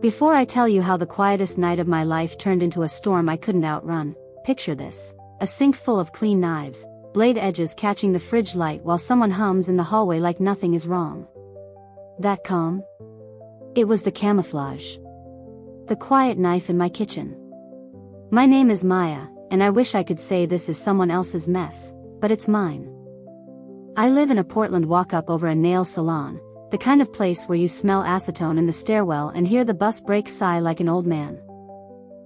Before I tell you how the quietest night of my life turned into a storm I couldn't outrun, picture this. A sink full of clean knives, blade edges catching the fridge light while someone hums in the hallway like nothing is wrong. That calm? It was the camouflage. The quiet knife in my kitchen. My name is Maya, and I wish I could say this is someone else's mess, but it's mine. I live in a Portland walk-up over a nail salon, the kind of place where you smell acetone in the stairwell and hear the bus brake sigh like an old man.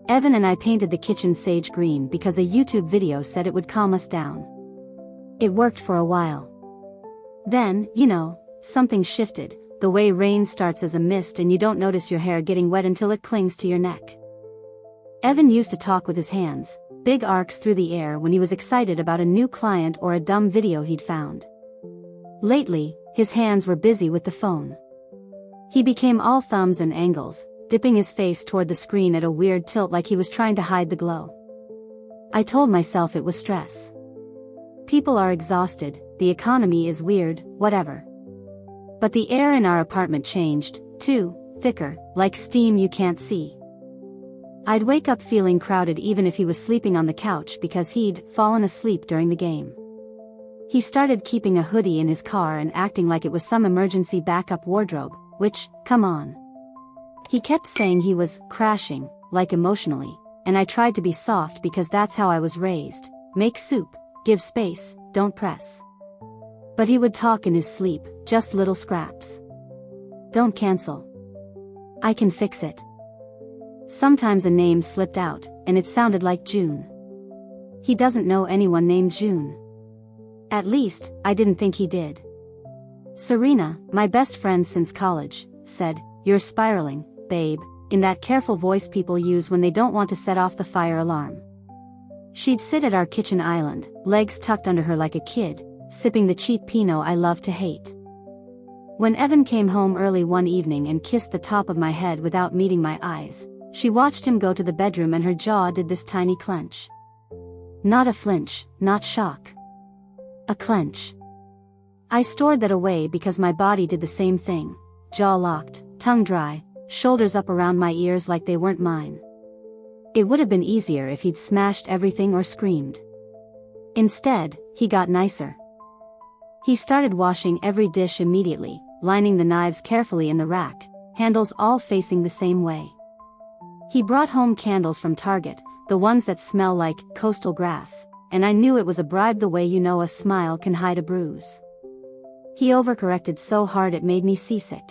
Evan and I painted the kitchen sage green because a YouTube video said it would calm us down. It worked for a while. Then, something shifted, the way rain starts as a mist and you don't notice your hair getting wet until it clings to your neck. Evan used to talk with his hands, big arcs through the air when he was excited about a new client or a dumb video he'd found. Lately, his hands were busy with the phone. He became all thumbs and angles, dipping his face toward the screen at a weird tilt like he was trying to hide the glow. I told myself it was stress. People are exhausted, the economy is weird, whatever. But the air in our apartment changed, too, thicker, like steam you can't see. I'd wake up feeling crowded even if he was sleeping on the couch because he'd fallen asleep during the game. He started keeping a hoodie in his car and acting like it was some emergency backup wardrobe, which, come on. He kept saying he was crashing, like emotionally, and I tried to be soft because that's how I was raised. Make soup, give space, don't press. But he would talk in his sleep, just little scraps. Don't cancel. I can fix it. Sometimes a name slipped out, and it sounded like June. He doesn't know anyone named June. At least, I didn't think he did. Serena, my best friend since college, said, "You're spiraling, babe," in that careful voice people use when they don't want to set off the fire alarm. She'd sit at our kitchen island, legs tucked under her like a kid, sipping the cheap Pinot I love to hate. When Evan came home early one evening and kissed the top of my head without meeting my eyes, she watched him go to the bedroom and her jaw did this tiny clench. Not a flinch, not shock. A clench. I stored that away because my body did the same thing, jaw locked, tongue dry, shoulders up around my ears like they weren't mine. It would have been easier if he'd smashed everything or screamed. Instead, he got nicer. He started washing every dish immediately, lining the knives carefully in the rack, handles all facing the same way. He brought home candles from Target, the ones that smell like coastal grass, and I knew it was a bribe the way a smile can hide a bruise. He overcorrected so hard it made me seasick.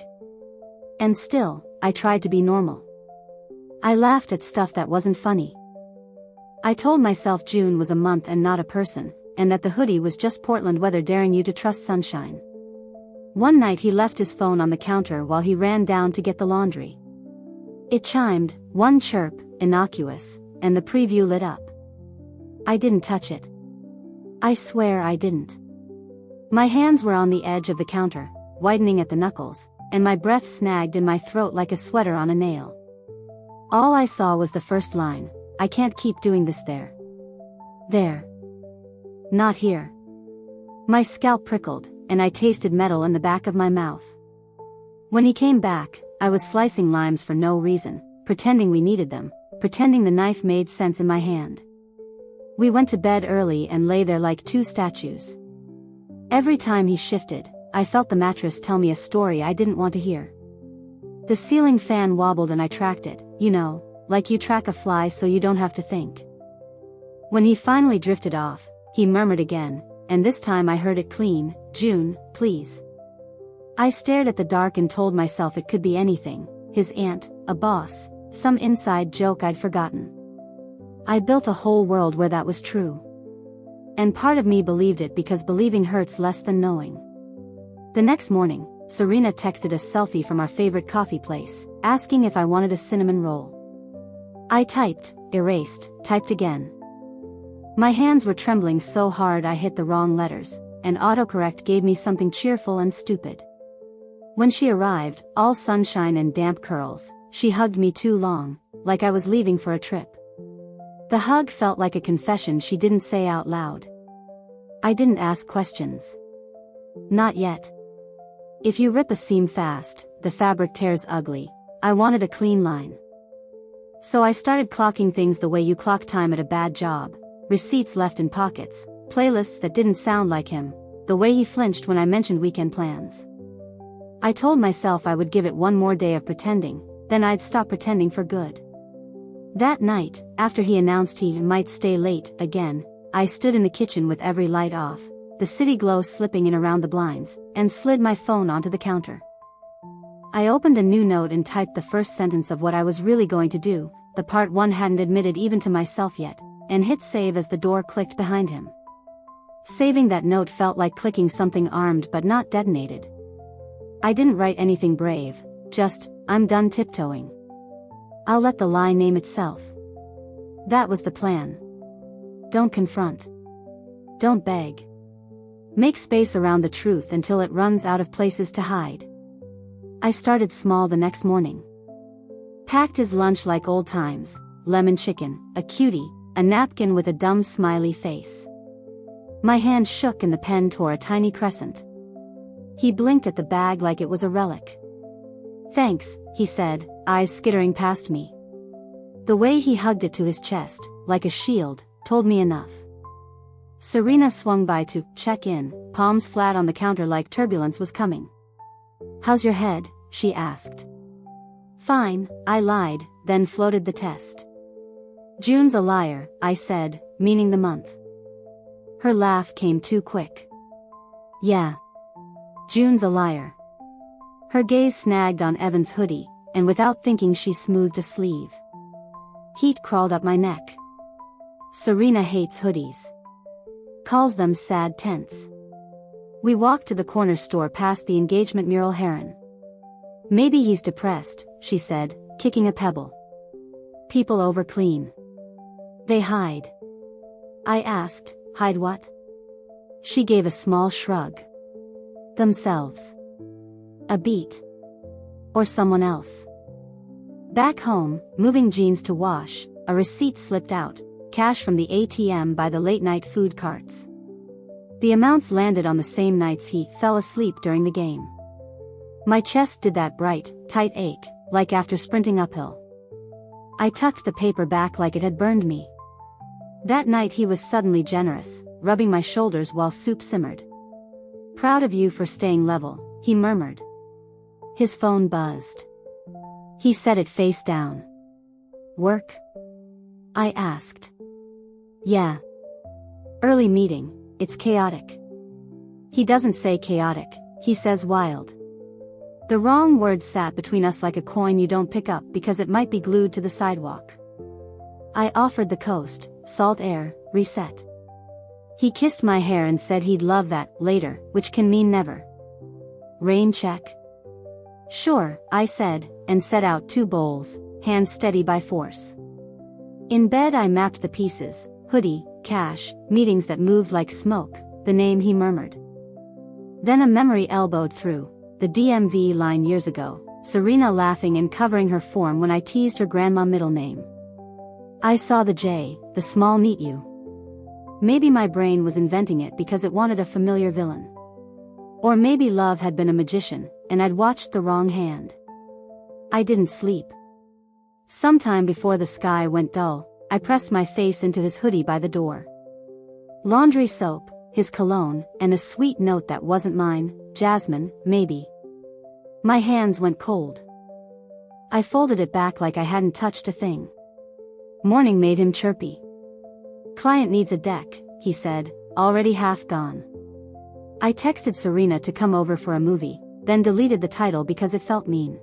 And still, I tried to be normal. I laughed at stuff that wasn't funny. I told myself June was a month and not a person, and that the hoodie was just Portland weather daring you to trust sunshine. One night he left his phone on the counter while he ran down to get the laundry. It chimed, one chirp, innocuous, and the preview lit up. I didn't touch it. I swear I didn't. My hands were on the edge of the counter, whitening at the knuckles, and my breath snagged in my throat like a sweater on a nail. All I saw was the first line, "I can't keep doing this there." There. Not here. My scalp prickled, and I tasted metal in the back of my mouth. When he came back, I was slicing limes for no reason, pretending we needed them, pretending the knife made sense in my hand. We went to bed early and lay there like two statues. Every time he shifted, I felt the mattress tell me a story I didn't want to hear. The ceiling fan wobbled and I tracked it, like you track a fly so you don't have to think. When he finally drifted off, he murmured again, and this time I heard it clean, "June, please." I stared at the dark and told myself it could be anything, his aunt, a boss, some inside joke I'd forgotten. I built a whole world where that was true. And part of me believed it because believing hurts less than knowing. The next morning, Serena texted a selfie from our favorite coffee place, asking if I wanted a cinnamon roll. I typed, erased, typed again. My hands were trembling so hard I hit the wrong letters, and autocorrect gave me something cheerful and stupid. When she arrived, all sunshine and damp curls, she hugged me too long, like I was leaving for a trip. The hug felt like a confession she didn't say out loud. I didn't ask questions. Not yet. If you rip a seam fast, the fabric tears ugly, I wanted a clean line. So I started clocking things the way you clock time at a bad job. Receipts left in pockets, playlists that didn't sound like him, the way he flinched when I mentioned weekend plans. I told myself I would give it one more day of pretending, then I'd stop pretending for good. That night, after he announced he might stay late again, I stood in the kitchen with every light off, the city glow slipping in around the blinds, and slid my phone onto the counter. I opened a new note and typed the first sentence of what I was really going to do, the part one hadn't admitted even to myself yet, and hit save as the door clicked behind him. Saving that note felt like clicking something armed but not detonated. I didn't write anything brave, just, I'm done tiptoeing. I'll let the lie name itself. That was the plan. Don't confront. Don't beg. Make space around the truth until it runs out of places to hide. I started small the next morning. Packed his lunch like old times, lemon chicken, a cutie, a napkin with a dumb smiley face. My hand shook and the pen tore a tiny crescent. He blinked at the bag like it was a relic. Thanks, he said, eyes skittering past me. The way he hugged it to his chest, like a shield, told me enough. Serena swung by to check in, palms flat on the counter like turbulence was coming. How's your head? She asked. Fine, I lied, then floated the test. June's a liar, I said, meaning the month. Her laugh came too quick. Yeah. June's a liar. Her gaze snagged on Evan's hoodie, and without thinking she smoothed a sleeve. Heat crawled up my neck. Serena hates hoodies. Calls them sad tents. We walked to the corner store past the engagement mural heron. Maybe he's depressed, she said, kicking a pebble. People overclean. They hide. I asked, hide what? She gave a small shrug. Themselves. A beat. Or someone else. Back home, moving jeans to wash, a receipt slipped out, cash from the ATM by the late-night food carts. The amounts landed on the same nights he fell asleep during the game. My chest did that bright, tight ache, like after sprinting uphill. I tucked the paper back like it had burned me. That night he was suddenly generous, rubbing my shoulders while soup simmered. Proud of you for staying level, he murmured. His phone buzzed. He set it face down. Work? I asked. Yeah. Early meeting, it's chaotic. He doesn't say chaotic, he says wild. The wrong word sat between us like a coin you don't pick up because it might be glued to the sidewalk. I offered the coast, salt air, reset. He kissed my hair and said he'd love that later, which can mean never. Rain check? Sure, I said, and set out 2 bowls, hands steady by force. In bed I mapped the pieces, hoodie, cash, meetings that moved like smoke, the name he murmured. Then a memory elbowed through, the DMV line years ago, Serena laughing and covering her form when I teased her grandma middle name. I saw the J, the small neat U. Maybe my brain was inventing it because it wanted a familiar villain. Or maybe love had been a magician, and I'd watched the wrong hand. I didn't sleep. Sometime before the sky went dull, I pressed my face into his hoodie by the door. Laundry soap, his cologne, and a sweet note that wasn't mine, jasmine, maybe. My hands went cold. I folded it back like I hadn't touched a thing. Morning made him chirpy. Client needs a deck, he said, already half gone. I texted Serena to come over for a movie, then deleted the title because it felt mean.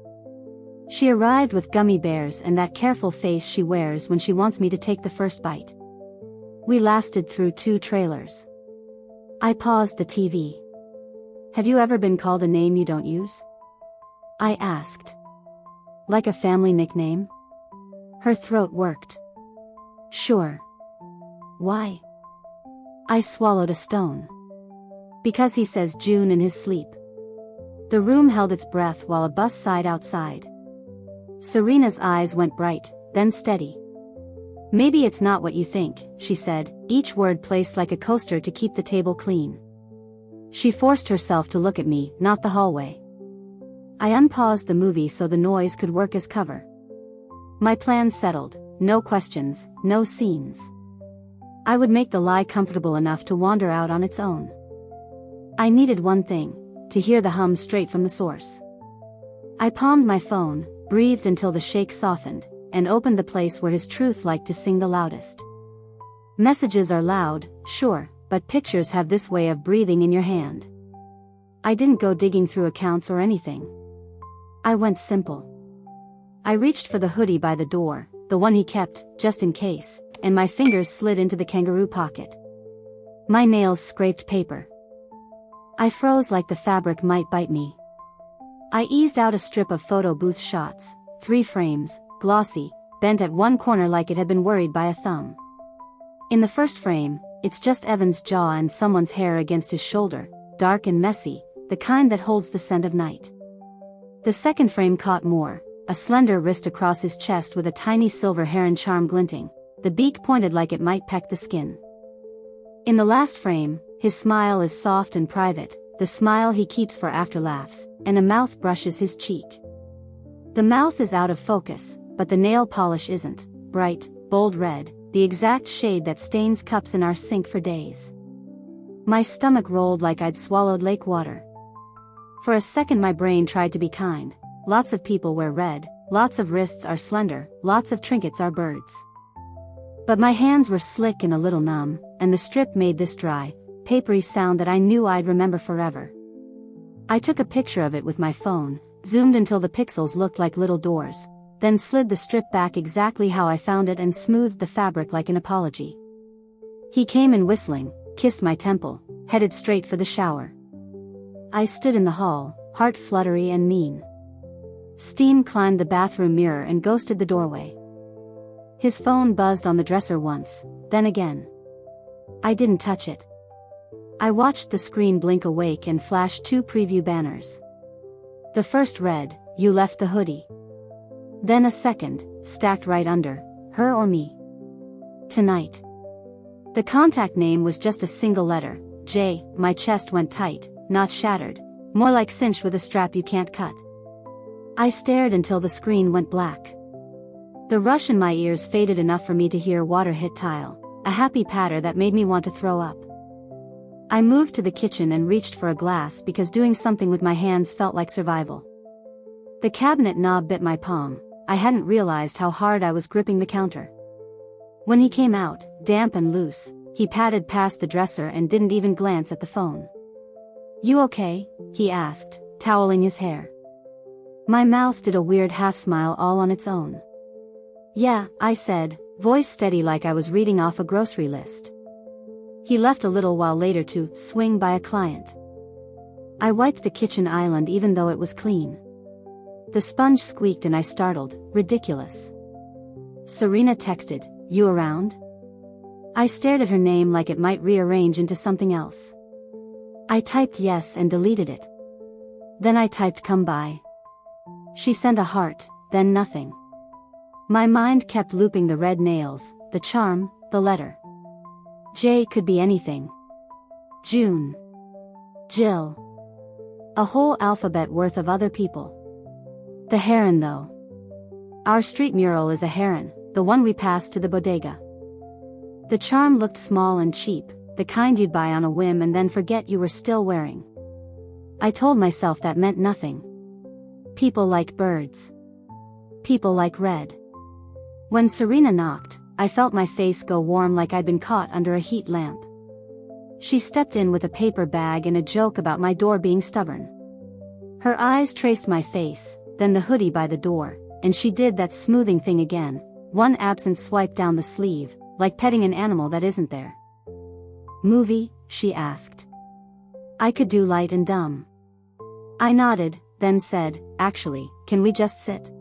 She arrived with gummy bears and that careful face she wears when she wants me to take the first bite. We lasted through 2 trailers. I paused the TV. Have you ever been called a name you don't use? I asked. Like a family nickname? Her throat worked. Sure. Why? I swallowed a stone. Because he says June in his sleep. The room held its breath while a bus sighed outside. Serena's eyes went bright, then steady. Maybe it's not what you think, she said, each word placed like a coaster to keep the table clean. She forced herself to look at me, not the hallway. I unpaused the movie so the noise could work as cover. My plan settled, no questions, no scenes. I would make the lie comfortable enough to wander out on its own. I needed one thing, to hear the hum straight from the source. I palmed my phone, breathed until the shake softened, and opened the place where his truth liked to sing the loudest. Messages are loud, sure, but pictures have this way of breathing in your hand. I didn't go digging through accounts or anything. I went simple. I reached for the hoodie by the door, the one he kept, just in case, and my fingers slid into the kangaroo pocket. My nails scraped paper. I froze like the fabric might bite me. I eased out a strip of photo booth shots, 3 frames, glossy, bent at one corner like it had been worried by a thumb. In the first frame, it's just Evan's jaw and someone's hair against his shoulder, dark and messy, the kind that holds the scent of night. The second frame caught more, a slender wrist across his chest with a tiny silver heron charm glinting, the beak pointed like it might peck the skin. In the last frame, his smile is soft and private, the smile he keeps for after laughs, and a mouth brushes his cheek. The mouth is out of focus, but the nail polish isn't, bright, bold red, the exact shade that stains cups in our sink for days. My stomach rolled like I'd swallowed lake water. For a second my brain tried to be kind. Lots of people wear red, lots of wrists are slender, lots of trinkets are birds. But my hands were slick and a little numb, and the strip made this dry, papery sound that I knew I'd remember forever. I took a picture of it with my phone, zoomed until the pixels looked like little doors, then slid the strip back exactly how I found it and smoothed the fabric like an apology. He came in whistling, kissed my temple, headed straight for the shower. I stood in the hall, heart fluttery and mean. Steam climbed the bathroom mirror and ghosted the doorway. His phone buzzed on the dresser once, then again. I didn't touch it. I watched the screen blink awake and flash 2 preview banners. The first read, "You left the hoodie." Then a second, stacked right under, "Her or me? Tonight." The contact name was just a single letter, J. My chest went tight, not shattered, more like cinched with a strap you can't cut. I stared until the screen went black. The rush in my ears faded enough for me to hear water hit tile, a happy patter that made me want to throw up. I moved to the kitchen and reached for a glass because doing something with my hands felt like survival. The cabinet knob bit my palm. I hadn't realized how hard I was gripping the counter. When he came out, damp and loose, he padded past the dresser and didn't even glance at the phone. "You okay?" he asked, toweling his hair. My mouth did a weird half-smile all on its own. "Yeah," I said, voice steady like I was reading off a grocery list. He left a little while later to swing by a client. I wiped the kitchen island even though it was clean. The sponge squeaked and I startled, ridiculous. Serena texted, "You around?" I stared at her name like it might rearrange into something else. I typed yes and deleted it. Then I typed come by. She sent a heart, then nothing. My mind kept looping the red nails, the charm, the letter. J could be anything. June. Jill. A whole alphabet worth of other people. The heron though. Our street mural is a heron, the one we passed to the bodega. The charm looked small and cheap, the kind you'd buy on a whim and then forget you were still wearing. I told myself that meant nothing. People like birds. People like red. When Serena knocked, I felt my face go warm like I'd been caught under a heat lamp. She stepped in with a paper bag and a joke about my door being stubborn. Her eyes traced my face, then the hoodie by the door, and she did that smoothing thing again, one absent swipe down the sleeve, like petting an animal that isn't there. "Movie?" she asked. I could do light and dumb. I nodded, then said, "Actually, can we just sit?"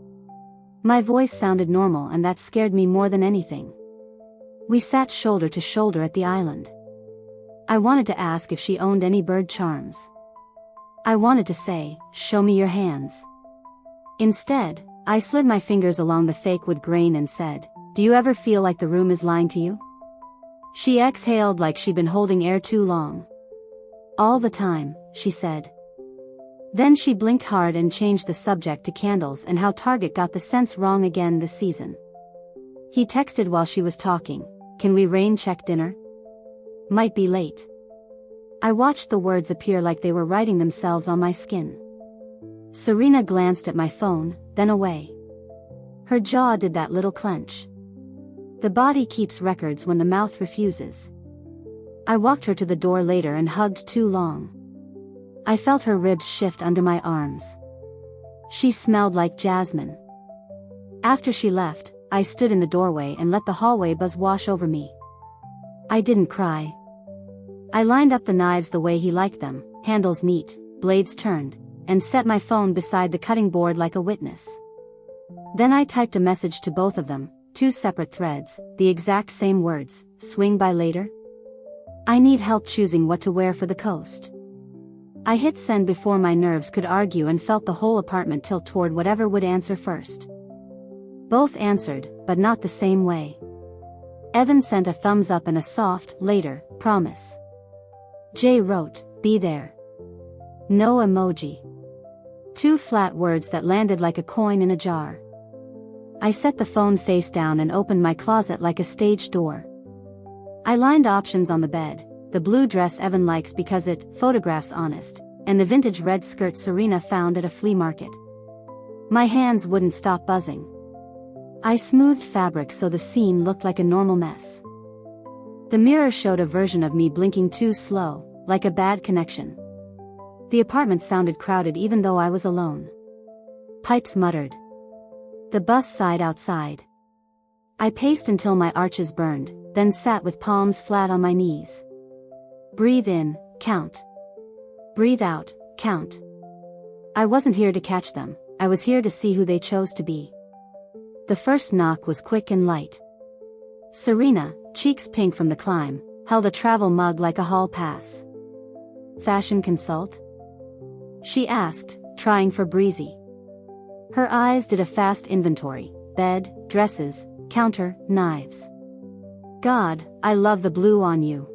My voice sounded normal and that scared me more than anything. We sat shoulder to shoulder at the island. I wanted to ask if she owned any bird charms. I wanted to say, "Show me your hands." Instead, I slid my fingers along the fake wood grain and said, "Do you ever feel like the room is lying to you?" She exhaled like she'd been holding air too long. "All the time," she said. Then she blinked hard and changed the subject to candles and how Target got the scents wrong again this season. He texted while she was talking, "Can we rain check dinner? Might be late." I watched the words appear like they were writing themselves on my skin. Serena glanced at my phone, then away. Her jaw did that little clench. The body keeps records when the mouth refuses. I walked her to the door later and hugged too long. I felt her ribs shift under my arms. She smelled like jasmine. After she left, I stood in the doorway and let the hallway buzz wash over me. I didn't cry. I lined up the knives the way he liked them, handles neat, blades turned, and set my phone beside the cutting board like a witness. Then I typed a message to both of them, 2 separate threads, the exact same words, "Swing by later? I need help choosing what to wear for the coast." I hit send before my nerves could argue and felt the whole apartment tilt toward whatever would answer first. Both answered, but not the same way. Evan sent a thumbs up and a soft, "Later, promise." Jay wrote, "Be there." No emoji. 2 flat words that landed like a coin in a jar. I set the phone face down and opened my closet like a stage door. I lined options on the bed, the blue dress Evan likes because it photographs honest, and the vintage red skirt Serena found at a flea market. My hands wouldn't stop buzzing. I smoothed fabric so the scene looked like a normal mess. The mirror showed a version of me blinking too slow, like a bad connection. The apartment sounded crowded even though I was alone. Pipes muttered. The bus sighed outside. I paced until my arches burned, then sat with palms flat on my knees. Breathe in, count. Breathe out, count. I wasn't here to catch them, I was here to see who they chose to be. The first knock was quick and light. Serena, cheeks pink from the climb, held a travel mug like a hall pass. "Fashion consult?" she asked, trying for breezy. Her eyes did a fast inventory, bed, dresses, counter, knives. "God, I love the blue on you."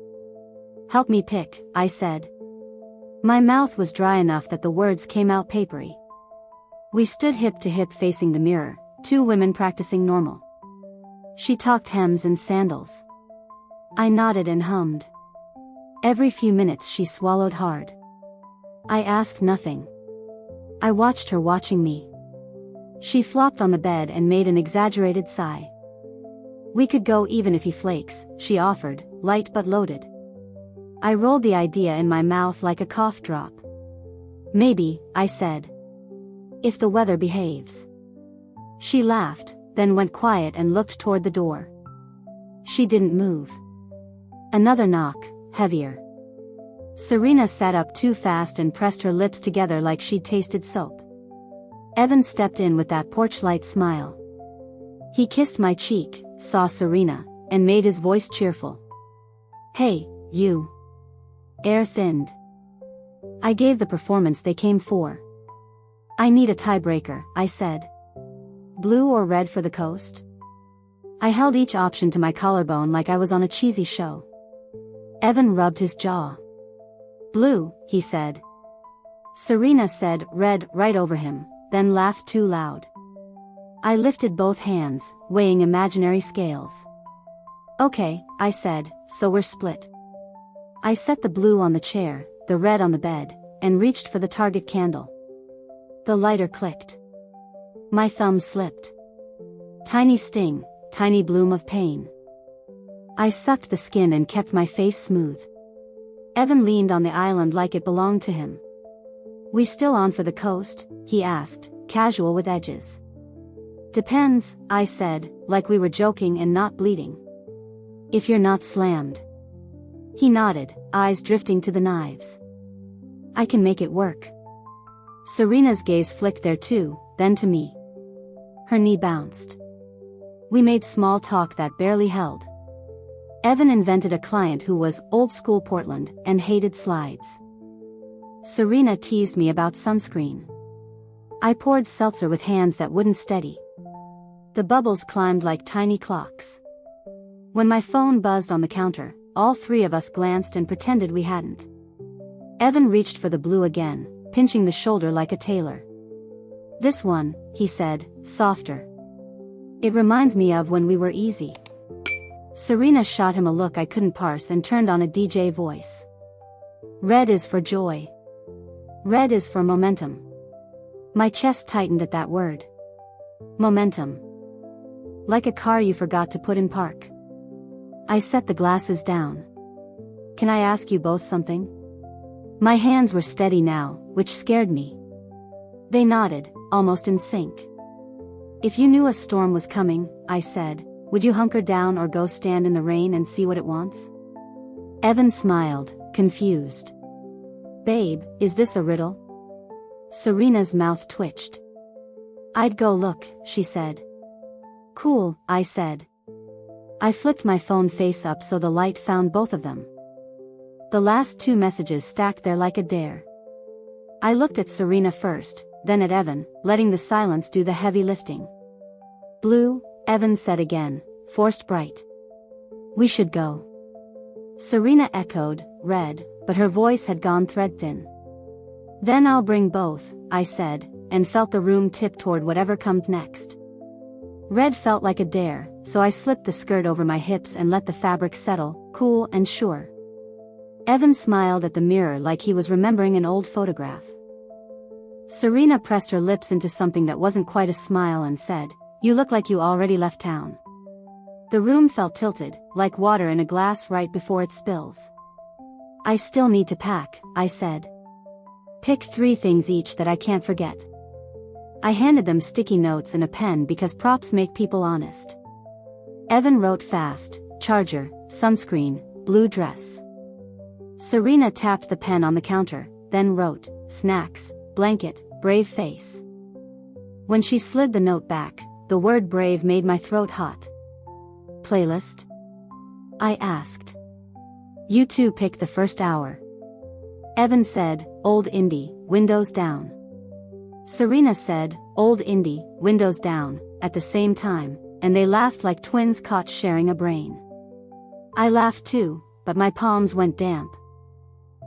"Help me pick," I said. My mouth was dry enough that the words came out papery. We stood hip to hip facing the mirror, 2 women practicing normal. She talked hems and sandals. I nodded and hummed. Every few minutes she swallowed hard. I asked nothing. I watched her watching me. She flopped on the bed and made an exaggerated sigh. "We could go even if he flakes," she offered, light but loaded. I rolled the idea in my mouth like a cough drop. "Maybe," I said. "If the weather behaves." She laughed, then went quiet and looked toward the door. She didn't move. Another knock, heavier. Serena sat up too fast and pressed her lips together like she'd tasted soap. Evan stepped in with that porch-light smile. He kissed my cheek, saw Serena, and made his voice cheerful. "Hey, you." Air thinned. I gave the performance they came for. "I need a tiebreaker," I said. "Blue or red for the coast?" I held each option to my collarbone like I was on a cheesy show. Evan rubbed his jaw. "Blue," he said. Serena said red right over him, then laughed too loud. I lifted both hands, weighing imaginary scales. "Okay," I said, "so we're split." I set the blue on the chair, the red on the bed, and reached for the Target candle. The lighter clicked. My thumb slipped. Tiny sting, tiny bloom of pain. I sucked the skin and kept my face smooth. Evan leaned on the island like it belonged to him. "We still on for the coast?" he asked, casual with edges. "Depends," I said, like we were joking and not bleeding. "If you're not slammed." He nodded, eyes drifting to the knives. "I can make it work." Serena's gaze flicked there too, then to me. Her knee bounced. We made small talk that barely held. Evan invented a client who was old-school Portland and hated slides. Serena teased me about sunscreen. I poured seltzer with hands that wouldn't steady. The bubbles climbed like tiny clocks. When my phone buzzed on the counter, all 3 of us glanced and pretended we hadn't. Evan reached for the blue again, pinching the shoulder like a tailor. "This one," he said, softer. "It reminds me of when we were easy." Serena shot him a look I couldn't parse and turned on a DJ voice. "Red is for joy. Red is for momentum." My chest tightened at that word. Momentum. Like a car you forgot to put in park. I set the glasses down. "Can I ask you both something?" My hands were steady now, which scared me. They nodded, almost in sync. "If you knew a storm was coming," I said, "would you hunker down or go stand in the rain and see what it wants?" Evan smiled, confused. "Babe, is this a riddle?" Serena's mouth twitched. "I'd go look," she said. "Cool," I said. I flipped my phone face up so the light found both of them. The last 2 messages stacked there like a dare. I looked at Serena first, then at Evan, letting the silence do the heavy lifting. "Blue," Evan said again, forced bright. "We should go." Serena echoed, "Red," but her voice had gone thread thin. "Then I'll bring both," I said, and felt the room tip toward whatever comes next. Red felt like a dare, so I slipped the skirt over my hips and let the fabric settle, cool and sure. Evan smiled at the mirror like he was remembering an old photograph. Serena pressed her lips into something that wasn't quite a smile and said, "You look like you already left town." The room felt tilted, like water in a glass right before it spills. "I still need to pack," I said. "Pick 3 things each that I can't forget." I handed them sticky notes and a pen because props make people honest. Evan wrote fast: charger, sunscreen, blue dress. Serena tapped the pen on the counter, then wrote, snacks, blanket, brave face. When she slid the note back, the word brave made my throat hot. Playlist? I asked. "You two pick the first hour." Evan said, "Old indie, windows down." Serena said, "Old indie, windows down," at the same time, and they laughed like twins caught sharing a brain. I laughed too, but my palms went damp.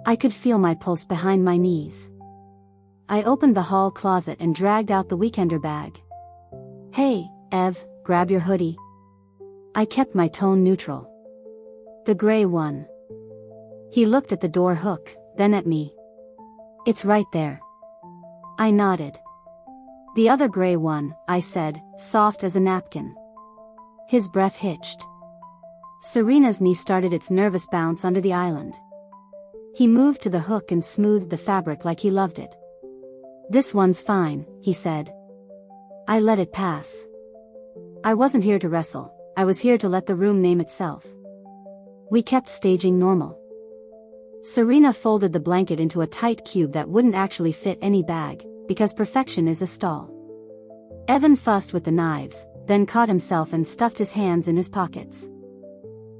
I could feel my pulse behind my knees. I opened the hall closet and dragged out the weekender bag. "Hey, Ev, grab your hoodie." I kept my tone neutral. "The gray one." He looked at the door hook, then at me. "It's right there." I nodded. "The other gray one," I said, soft as a napkin. His breath hitched. Serena's knee started its nervous bounce under the island. He moved to the hook and smoothed the fabric like he loved it. "This one's fine," he said. I let it pass. I wasn't here to wrestle, I was here to let the room name itself. We kept staging normal. Serena folded the blanket into a tight cube that wouldn't actually fit any bag, because perfection is a stall. Evan fussed with the knives, then caught himself and stuffed his hands in his pockets.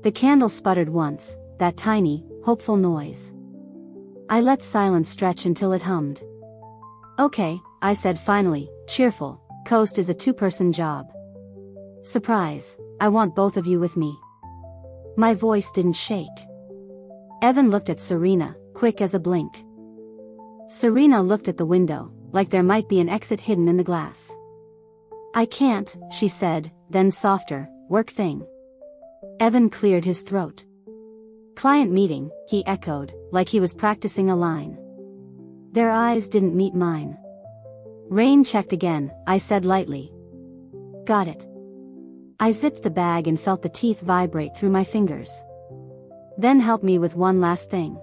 The candle sputtered once, that tiny, hopeful noise. I let silence stretch until it hummed. "Okay," I said finally, cheerful, "Coast is a 2-person job." "Surprise, I want both of you with me." My voice didn't shake. Evan looked at Serena, quick as a blink. Serena looked at the window, like there might be an exit hidden in the glass. "I can't," she said, then softer, "work thing." Evan cleared his throat. "Client meeting," he echoed, like he was practicing a line. Their eyes didn't meet mine. "Rain checked again," I said lightly. "Got it." I zipped the bag and felt the teeth vibrate through my fingers. "Then help me with one last thing."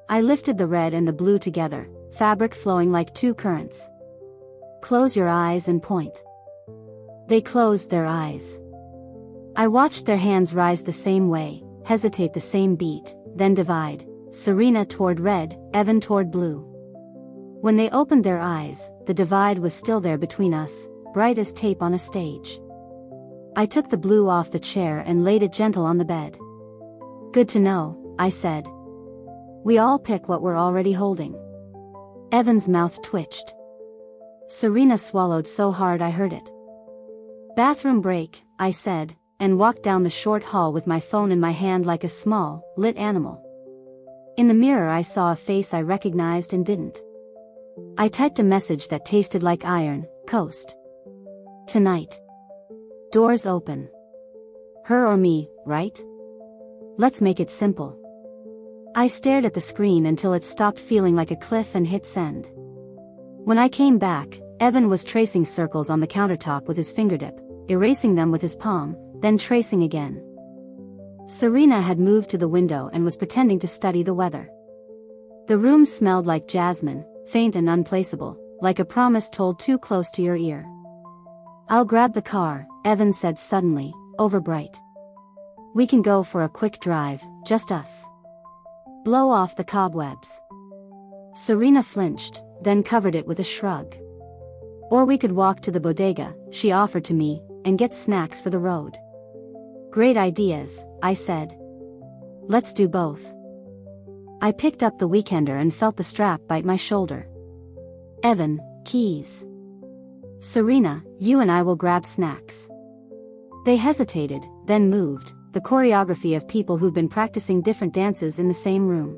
I lifted the red and the blue together, fabric flowing like 2 currents. "Close your eyes and point." They closed their eyes. I watched their hands rise the same way, hesitate the same beat, then divide, Serena toward red, Evan toward blue. When they opened their eyes, the divide was still there between us, bright as tape on a stage. I took the blue off the chair and laid it gentle on the bed. "Good to know," I said. "We all pick what we're already holding." Evan's mouth twitched. Serena swallowed so hard I heard it. "Bathroom break," I said, and walked down the short hall with my phone in my hand like a small, lit animal. In the mirror I saw a face I recognized and didn't. I typed a message that tasted like iron, coast. Tonight. Doors open. Her or me, right? Let's make it simple. I stared at the screen until it stopped feeling like a cliff and hit send. When I came back, Evan was tracing circles on the countertop with his fingertip, erasing them with his palm, then tracing again. Serena had moved to the window and was pretending to study the weather. The room smelled like jasmine, faint and unplaceable, like a promise told too close to your ear. I'll grab the car, Evan said suddenly, overbright. We can go for a quick drive, just us. Blow off the cobwebs. Serena flinched, then covered it with a shrug. Or we could walk to the bodega, she offered to me, and get snacks for the road. Great ideas, I said. Let's do both. I picked up the weekender and felt the strap bite my shoulder. Evan, keys. Serena, you and I will grab snacks. They hesitated, then moved, the choreography of people who'd been practicing different dances in the same room.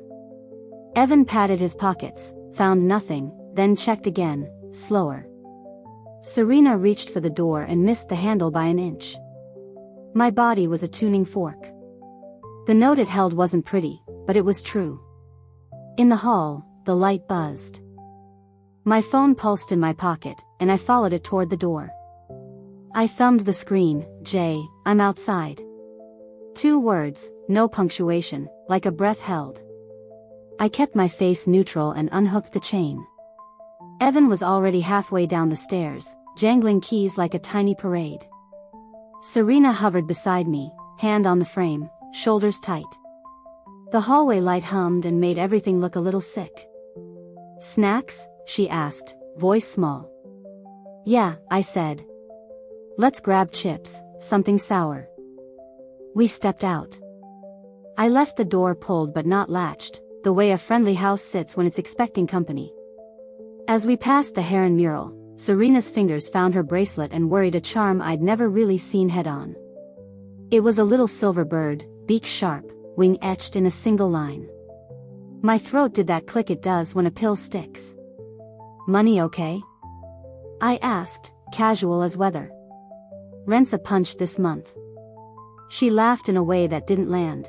Evan patted his pockets, found nothing, then checked again, slower. Serena reached for the door and missed the handle by an inch. My body was a tuning fork. The note it held wasn't pretty, but it was true. In the hall, the light buzzed. My phone pulsed in my pocket, and I followed it toward the door. I thumbed the screen. Jay, I'm outside. 2 words, no punctuation, like a breath held. I kept my face neutral and unhooked the chain. Evan was already halfway down the stairs, jangling keys like a tiny parade. Serena hovered beside me, hand on the frame, shoulders tight. The hallway light hummed and made everything look a little sick. Snacks? She asked, voice small. Yeah, I said. Let's grab chips, something sour. We stepped out. I left the door pulled but not latched, the way a friendly house sits when it's expecting company. As we passed the heron mural, Serena's fingers found her bracelet and worried a charm I'd never really seen head-on. It was a little silver bird, beak sharp, wing etched in a single line. My throat did that click it does when a pill sticks. Money okay? I asked, casual as weather. Rent's a punch this month. She laughed in a way that didn't land.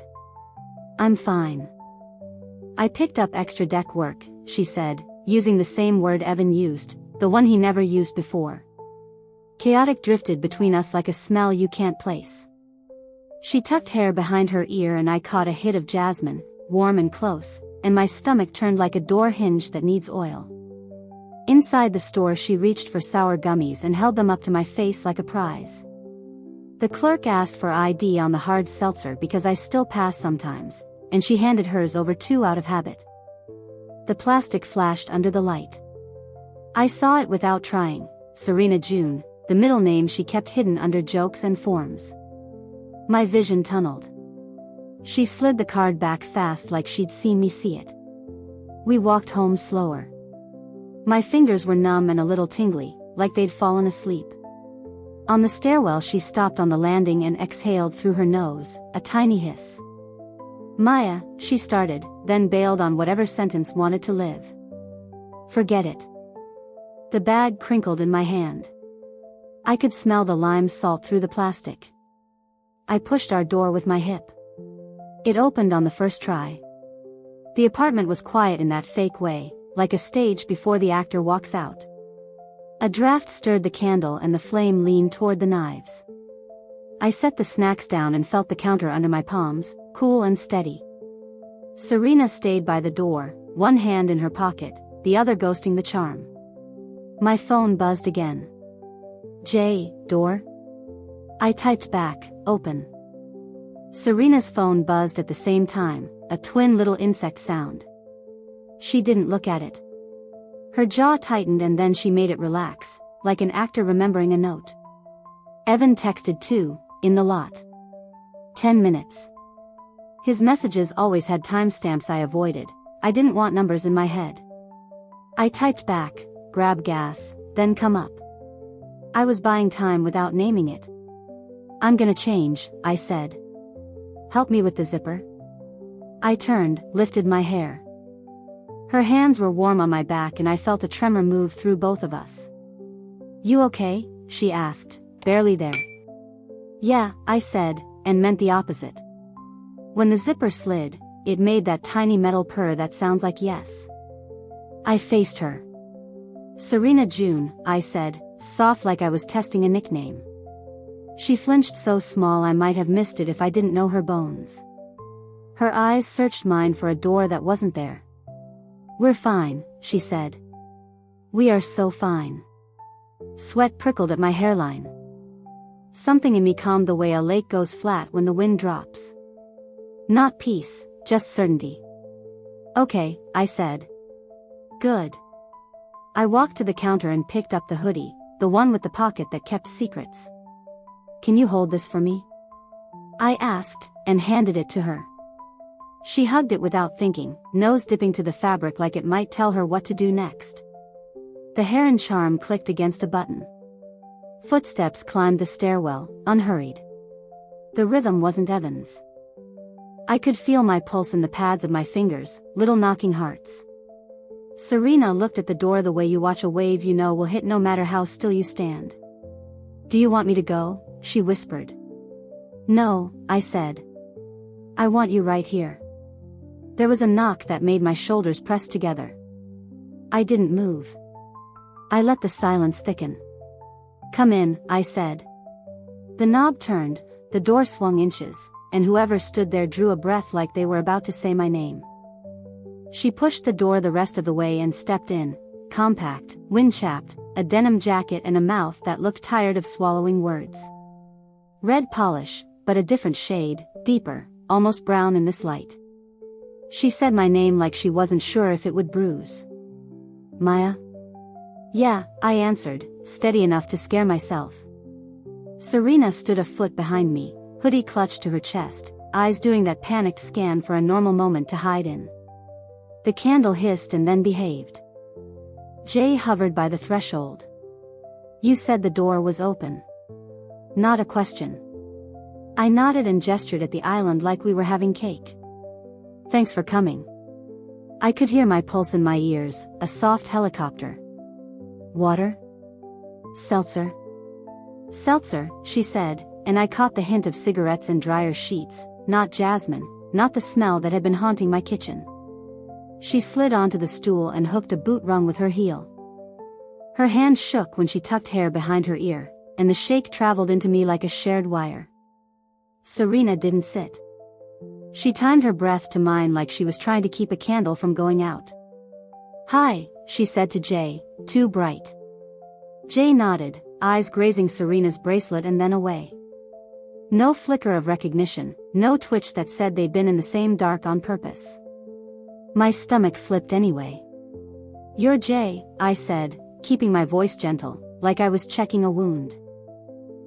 I'm fine. I picked up extra deck work, she said, using the same word Evan used, the one he never used before. Chaotic drifted between us like a smell you can't place. She tucked hair behind her ear and I caught a hit of jasmine, warm and close, and my stomach turned like a door hinge that needs oil. Inside the store she reached for sour gummies and held them up to my face like a prize. The clerk asked for ID on the hard seltzer because I still pass sometimes, and she handed hers over too out of habit. The plastic flashed under the light. I saw it without trying, Serena June, the middle name she kept hidden under jokes and forms. My vision tunneled. She slid the card back fast like she'd seen me see it. We walked home slower. My fingers were numb and a little tingly, like they'd fallen asleep. On the stairwell she stopped on the landing and exhaled through her nose, a tiny hiss. Maya, she started, then bailed on whatever sentence wanted to live. Forget it. The bag crinkled in my hand. I could smell the lime salt through the plastic. I pushed our door with my hip. It opened on the first try. The apartment was quiet in that fake way, like a stage before the actor walks out. A draft stirred the candle and the flame leaned toward the knives. I set the snacks down and felt the counter under my palms, cool and steady. Serena stayed by the door, one hand in her pocket, the other ghosting the charm. My phone buzzed again. Jay, door? I typed back, open. Serena's phone buzzed at the same time, a twin little insect sound. She didn't look at it. Her jaw tightened and then she made it relax, like an actor remembering a note. Evan texted too, in the lot. 10 minutes. His messages always had timestamps I avoided. I didn't want numbers in my head. I typed back, grab gas, then come up. I was buying time without naming it. I'm gonna change, I said. Help me with the zipper. I turned, lifted my hair. Her hands were warm on my back and I felt a tremor move through both of us. "You okay?" she asked, barely there. "Yeah," I said, and meant the opposite. When the zipper slid, it made that tiny metal purr that sounds like yes. I faced her. "Serena June," I said, soft like I was testing a nickname. She flinched so small I might have missed it if I didn't know her bones. Her eyes searched mine for a door that wasn't there. "We're fine," she said. "We are so fine." Sweat prickled at my hairline. Something in me calmed the way a lake goes flat when the wind drops. Not peace, just certainty. "Okay," I said. "Good." I walked to the counter and picked up the hoodie, the one with the pocket that kept secrets. "Can you hold this for me?" I asked, and handed it to her. She hugged it without thinking, nose dipping to the fabric like it might tell her what to do next. The heron charm clicked against a button. Footsteps climbed the stairwell, unhurried. The rhythm wasn't Evan's. I could feel my pulse in the pads of my fingers, little knocking hearts. Serena looked at the door the way you watch a wave you know will hit no matter how still you stand. "Do you want me to go?" she whispered. "No," I said. "I want you right here." There was a knock that made my shoulders press together. I didn't move. I let the silence thicken. "Come in," I said. The knob turned, the door swung inches, and whoever stood there drew a breath like they were about to say my name. She pushed the door the rest of the way and stepped in, compact, wind-chapped, a denim jacket and a mouth that looked tired of swallowing words. Red polish, but a different shade, deeper, almost brown in this light. She said my name like she wasn't sure if it would bruise. "Maya?" "Yeah," I answered, steady enough to scare myself. Serena stood a foot behind me, hoodie clutched to her chest, eyes doing that panicked scan for a normal moment to hide in. The candle hissed and then behaved. Jay hovered by the threshold. "You said the door was open." Not a question. I nodded and gestured at the island like we were having cake. "Thanks for coming." I could hear my pulse in my ears, a soft helicopter. "Water? Seltzer?" "Seltzer," she said, and I caught the hint of cigarettes and dryer sheets, not jasmine, not the smell that had been haunting my kitchen. She slid onto the stool and hooked a boot rung with her heel. Her hand shook when she tucked hair behind her ear, and the shake traveled into me like a shared wire. Serena didn't sit. She timed her breath to mine like she was trying to keep a candle from going out. "Hi," she said to Jay, too bright. Jay nodded, eyes grazing Serena's bracelet and then away. No flicker of recognition, no twitch that said they'd been in the same dark on purpose. My stomach flipped anyway. "You're Jay," I said, keeping my voice gentle, like I was checking a wound.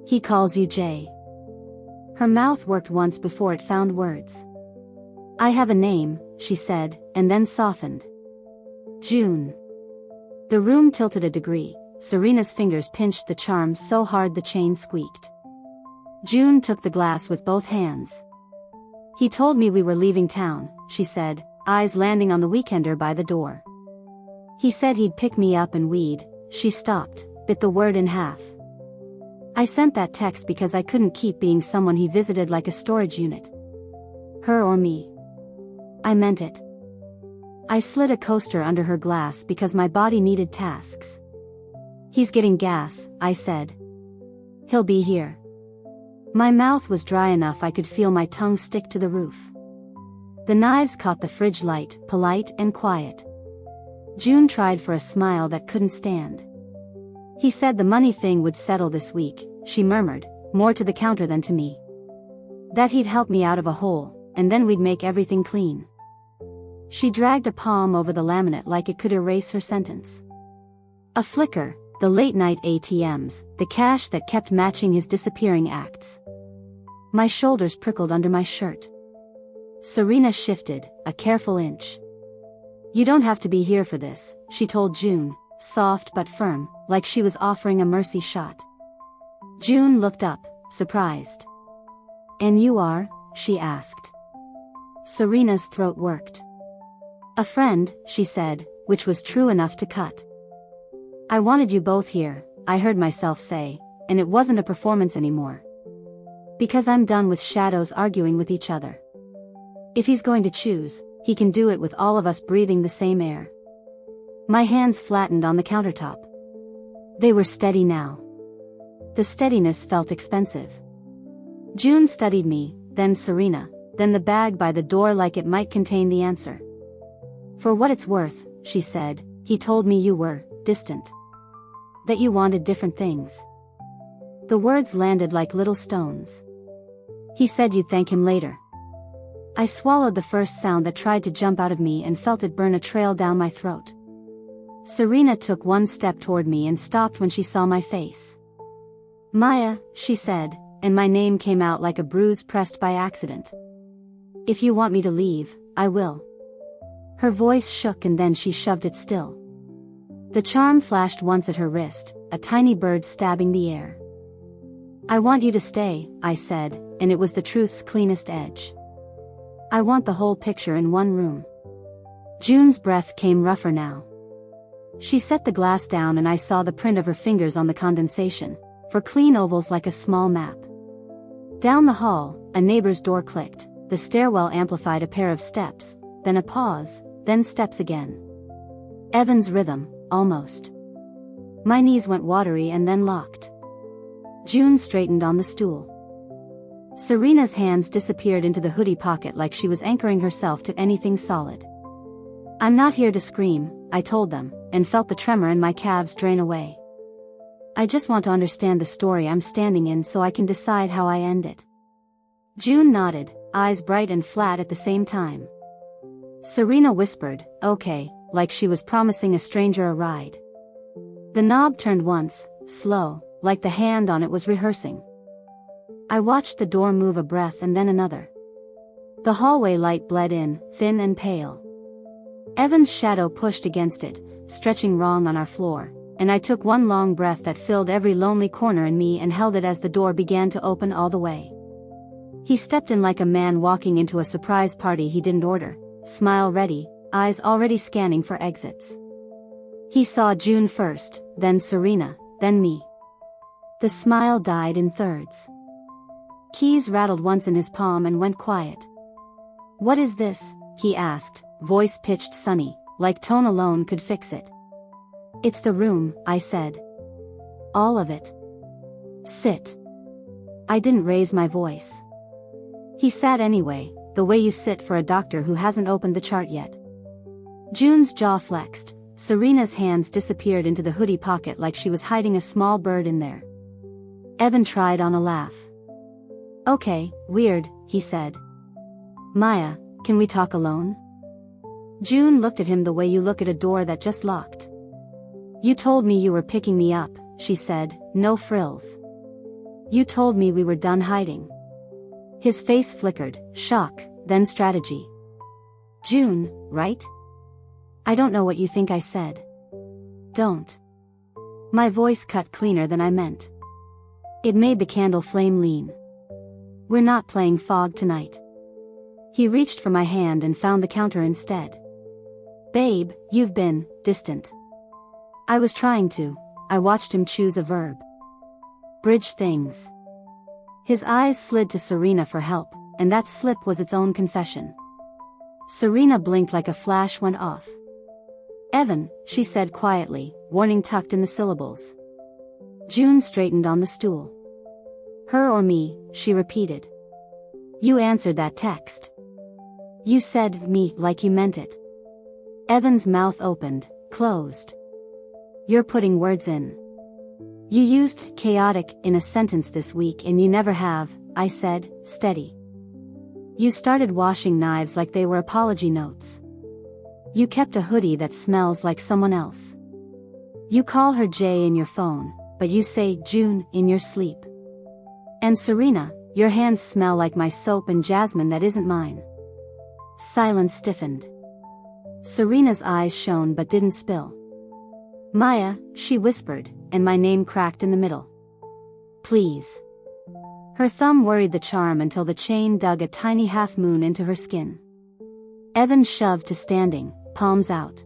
"He calls you Jay." Her mouth worked once before it found words. "I have a name," she said, and then softened. "June." The room tilted a degree, Serena's fingers pinched the charm so hard the chain squeaked. June took the glass with both hands. "He told me we were leaving town," she said, eyes landing on the weekender by the door. "He said he'd pick me up and we'd—" She stopped, bit the word in half. "I sent that text because I couldn't keep being someone he visited like a storage unit. Her or me. I meant it." I slid a coaster under her glass because my body needed tasks. "He's getting gas," I said. "He'll be here." My mouth was dry enough I could feel my tongue stick to the roof. The knives caught the fridge light, polite and quiet. June tried for a smile that couldn't stand. "He said the money thing would settle this week," she murmured, more to the counter than to me. "That he'd help me out of a hole, and then we'd make everything clean." She dragged a palm over the laminate like it could erase her sentence. A flicker, the late-night ATMs, the cash that kept matching his disappearing acts. My shoulders prickled under my shirt. Serena shifted, a careful inch. "You don't have to be here for this," she told June, soft but firm, like she was offering a mercy shot. June looked up, surprised. "And you are?" she asked. Serena's throat worked. A friend, she said, which was true enough to cut. I wanted you both here, I heard myself say, and it wasn't a performance anymore. Because I'm done with shadows arguing with each other. If he's going to choose, he can do it with all of us breathing the same air. My hands flattened on the countertop. They were steady now. The steadiness felt expensive. June studied me, then Serena, then the bag by the door like it might contain the answer. For what it's worth, she said, he told me you were distant. That you wanted different things. The words landed like little stones. He said you'd thank him later. I swallowed the first sound that tried to jump out of me and felt it burn a trail down my throat. Serena took one step toward me and stopped when she saw my face. Maya, she said, and my name came out like a bruise pressed by accident. If you want me to leave, I will. Her voice shook and then she shoved it still. The charm flashed once at her wrist, a tiny bird stabbing the air. I want you to stay, I said, and it was the truth's cleanest edge. I want the whole picture in one room. June's breath came rougher now. She set the glass down and I saw the print of her fingers on the condensation, for clean ovals like a small map. Down the hall, a neighbor's door clicked, the stairwell amplified a pair of steps, then a pause, then steps again. Evan's rhythm, almost. My knees went watery and then locked. June straightened on the stool. Serena's hands disappeared into the hoodie pocket like she was anchoring herself to anything solid. I'm not here to scream, I told them, and felt the tremor in my calves drain away. I just want to understand the story I'm standing in so I can decide how I end it. June nodded, eyes bright and flat at the same time. Serena whispered, okay, like she was promising a stranger a ride. The knob turned once, slow, like the hand on it was rehearsing. I watched the door move a breath and then another. The hallway light bled in, thin and pale. Evan's shadow pushed against it, stretching wrong on our floor, and I took one long breath that filled every lonely corner in me and held it as the door began to open all the way. He stepped in like a man walking into a surprise party he didn't order, smile ready, eyes already scanning for exits. He saw June first, then Serena, then me. The smile died in thirds. Keys rattled once in his palm and went quiet. What is this? He asked, voice pitched sunny, like tone alone could fix it. It's the room, I said. All of it. Sit. I didn't raise my voice. He sat anyway, the way you sit for a doctor who hasn't opened the chart yet. June's jaw flexed, Serena's hands disappeared into the hoodie pocket like she was hiding a small bird in there. Evan tried on a laugh. Okay, weird, he said. Maya, can we talk alone? June looked at him the way you look at a door that just locked. You told me you were picking me up, she said, no frills. You told me we were done hiding. His face flickered, shock, then strategy. June, right? I don't know what you think I said. Don't. My voice cut cleaner than I meant. It made the candle flame lean. We're not playing fog tonight. He reached for my hand and found the counter instead. Babe, you've been distant. I was trying to. I watched him choose a verb. Bridge things. His eyes slid to Serena for help, and that slip was its own confession. Serena blinked like a flash went off. Evan, she said quietly, warning tucked in the syllables. June straightened on the stool. Her or me, she repeated. You answered that text. You said me like you meant it. Evan's mouth opened, closed. You're putting words in. You used chaotic in a sentence this week and you never have, I said, steady. You started washing knives like they were apology notes. You kept a hoodie that smells like someone else. You call her Jay in your phone, but you say June in your sleep. And Serena, your hands smell like my soap and jasmine that isn't mine. Silence stiffened. Serena's eyes shone but didn't spill. Maya, she whispered, and my name cracked in the middle. Please. Her thumb worried the charm until the chain dug a tiny half-moon into her skin. Evan shoved to standing, palms out.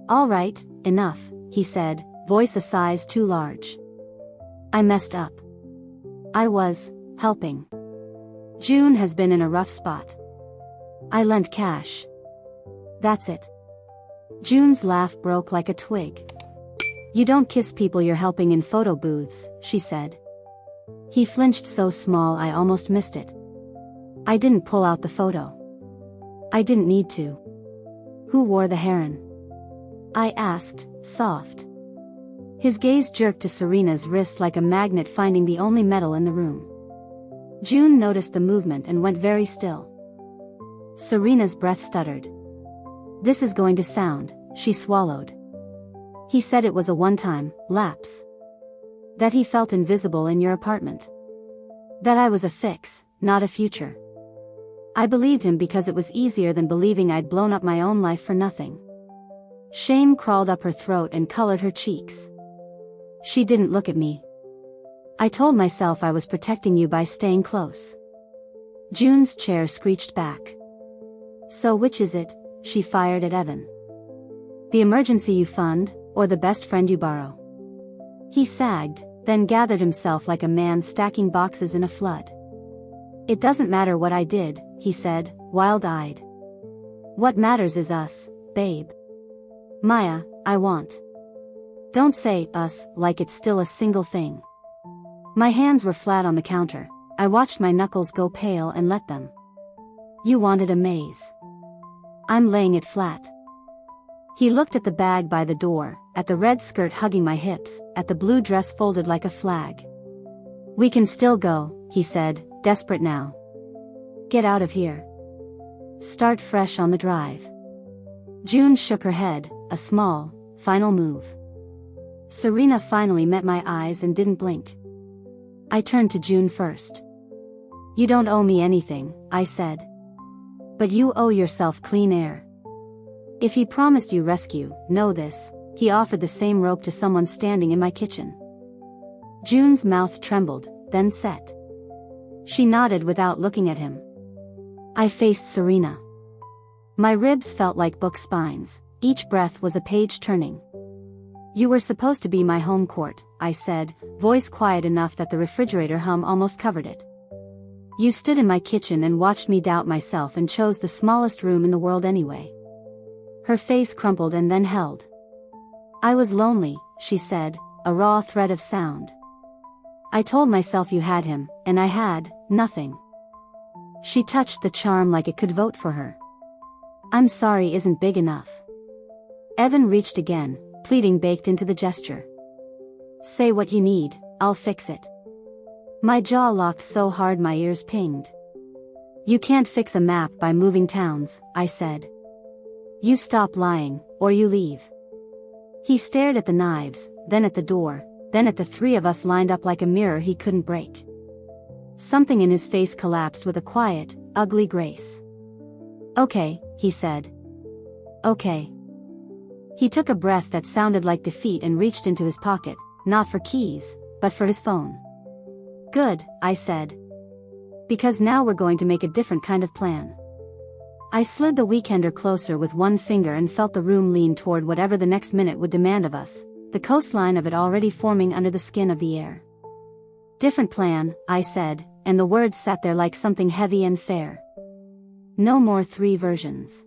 "All right, enough," he said, voice a size too large. I messed up. I was helping. June has been in a rough spot. I lent cash. That's it. June's laugh broke like a twig. "You don't kiss people you're helping in photo booths," she said. He flinched so small I almost missed it. "I didn't pull out the photo. I didn't need to." "Who wore the heron?" I asked, soft. His gaze jerked to Serena's wrist like a magnet finding the only metal in the room. June noticed the movement and went very still. Serena's breath stuttered. "This is going to sound," she swallowed. "He said it was a one-time lapse. That he felt invisible in your apartment. That I was a fix, not a future." I believed him because it was easier than believing I'd blown up my own life for nothing. Shame crawled up her throat and colored her cheeks. She didn't look at me. I told myself I was protecting you by staying close. June's chair screeched back. "So which is it?" she fired at Evan. "The emergency you fund, or the best friend you borrow?" He sagged, then gathered himself like a man stacking boxes in a flood. "It doesn't matter what I did," he said, wild-eyed. "What matters is us, babe. Maya, I want." Don't say us like it's still a single thing. My hands were flat on the counter. I watched my knuckles go pale and let them. "You wanted a maze. I'm laying it flat." He looked at the bag by the door, at the red skirt hugging my hips, at the blue dress folded like a flag. "We can still go," he said, desperate now. "Get out of here. Start fresh on the drive." June shook her head, a small, final move. Serena finally met my eyes and didn't blink. I turned to June first. "You don't owe me anything," I said. "But you owe yourself clean air. If he promised you rescue, know this, he offered the same rope to someone standing in my kitchen." June's mouth trembled, then set. She nodded without looking at him. I faced Serena. My ribs felt like book spines, each breath was a page turning. "You were supposed to be my home court," I said, voice quiet enough that the refrigerator hum almost covered it. "You stood in my kitchen and watched me doubt myself and chose the smallest room in the world anyway." Her face crumpled and then held. "I was lonely," she said, a raw thread of sound. "I told myself you had him, and I had nothing." She touched the charm like it could vote for her. "I'm sorry isn't big enough." Evan reached again, pleading baked into the gesture. "Say what you need, I'll fix it." My jaw locked so hard my ears pinged. "You can't fix a map by moving towns," I said. "You stop lying, or you leave." He stared at the knives, then at the door, then at the three of us lined up like a mirror he couldn't break. Something in his face collapsed with a quiet, ugly grace. "Okay," he said. "Okay." He took a breath that sounded like defeat and reached into his pocket, not for keys, but for his phone. "Good," I said. "Because now we're going to make a different kind of plan." I slid the weekender closer with one finger and felt the room lean toward whatever the next minute would demand of us, the coastline of it already forming under the skin of the air. "Different plan," I said, and the words sat there like something heavy and fair. No more three versions.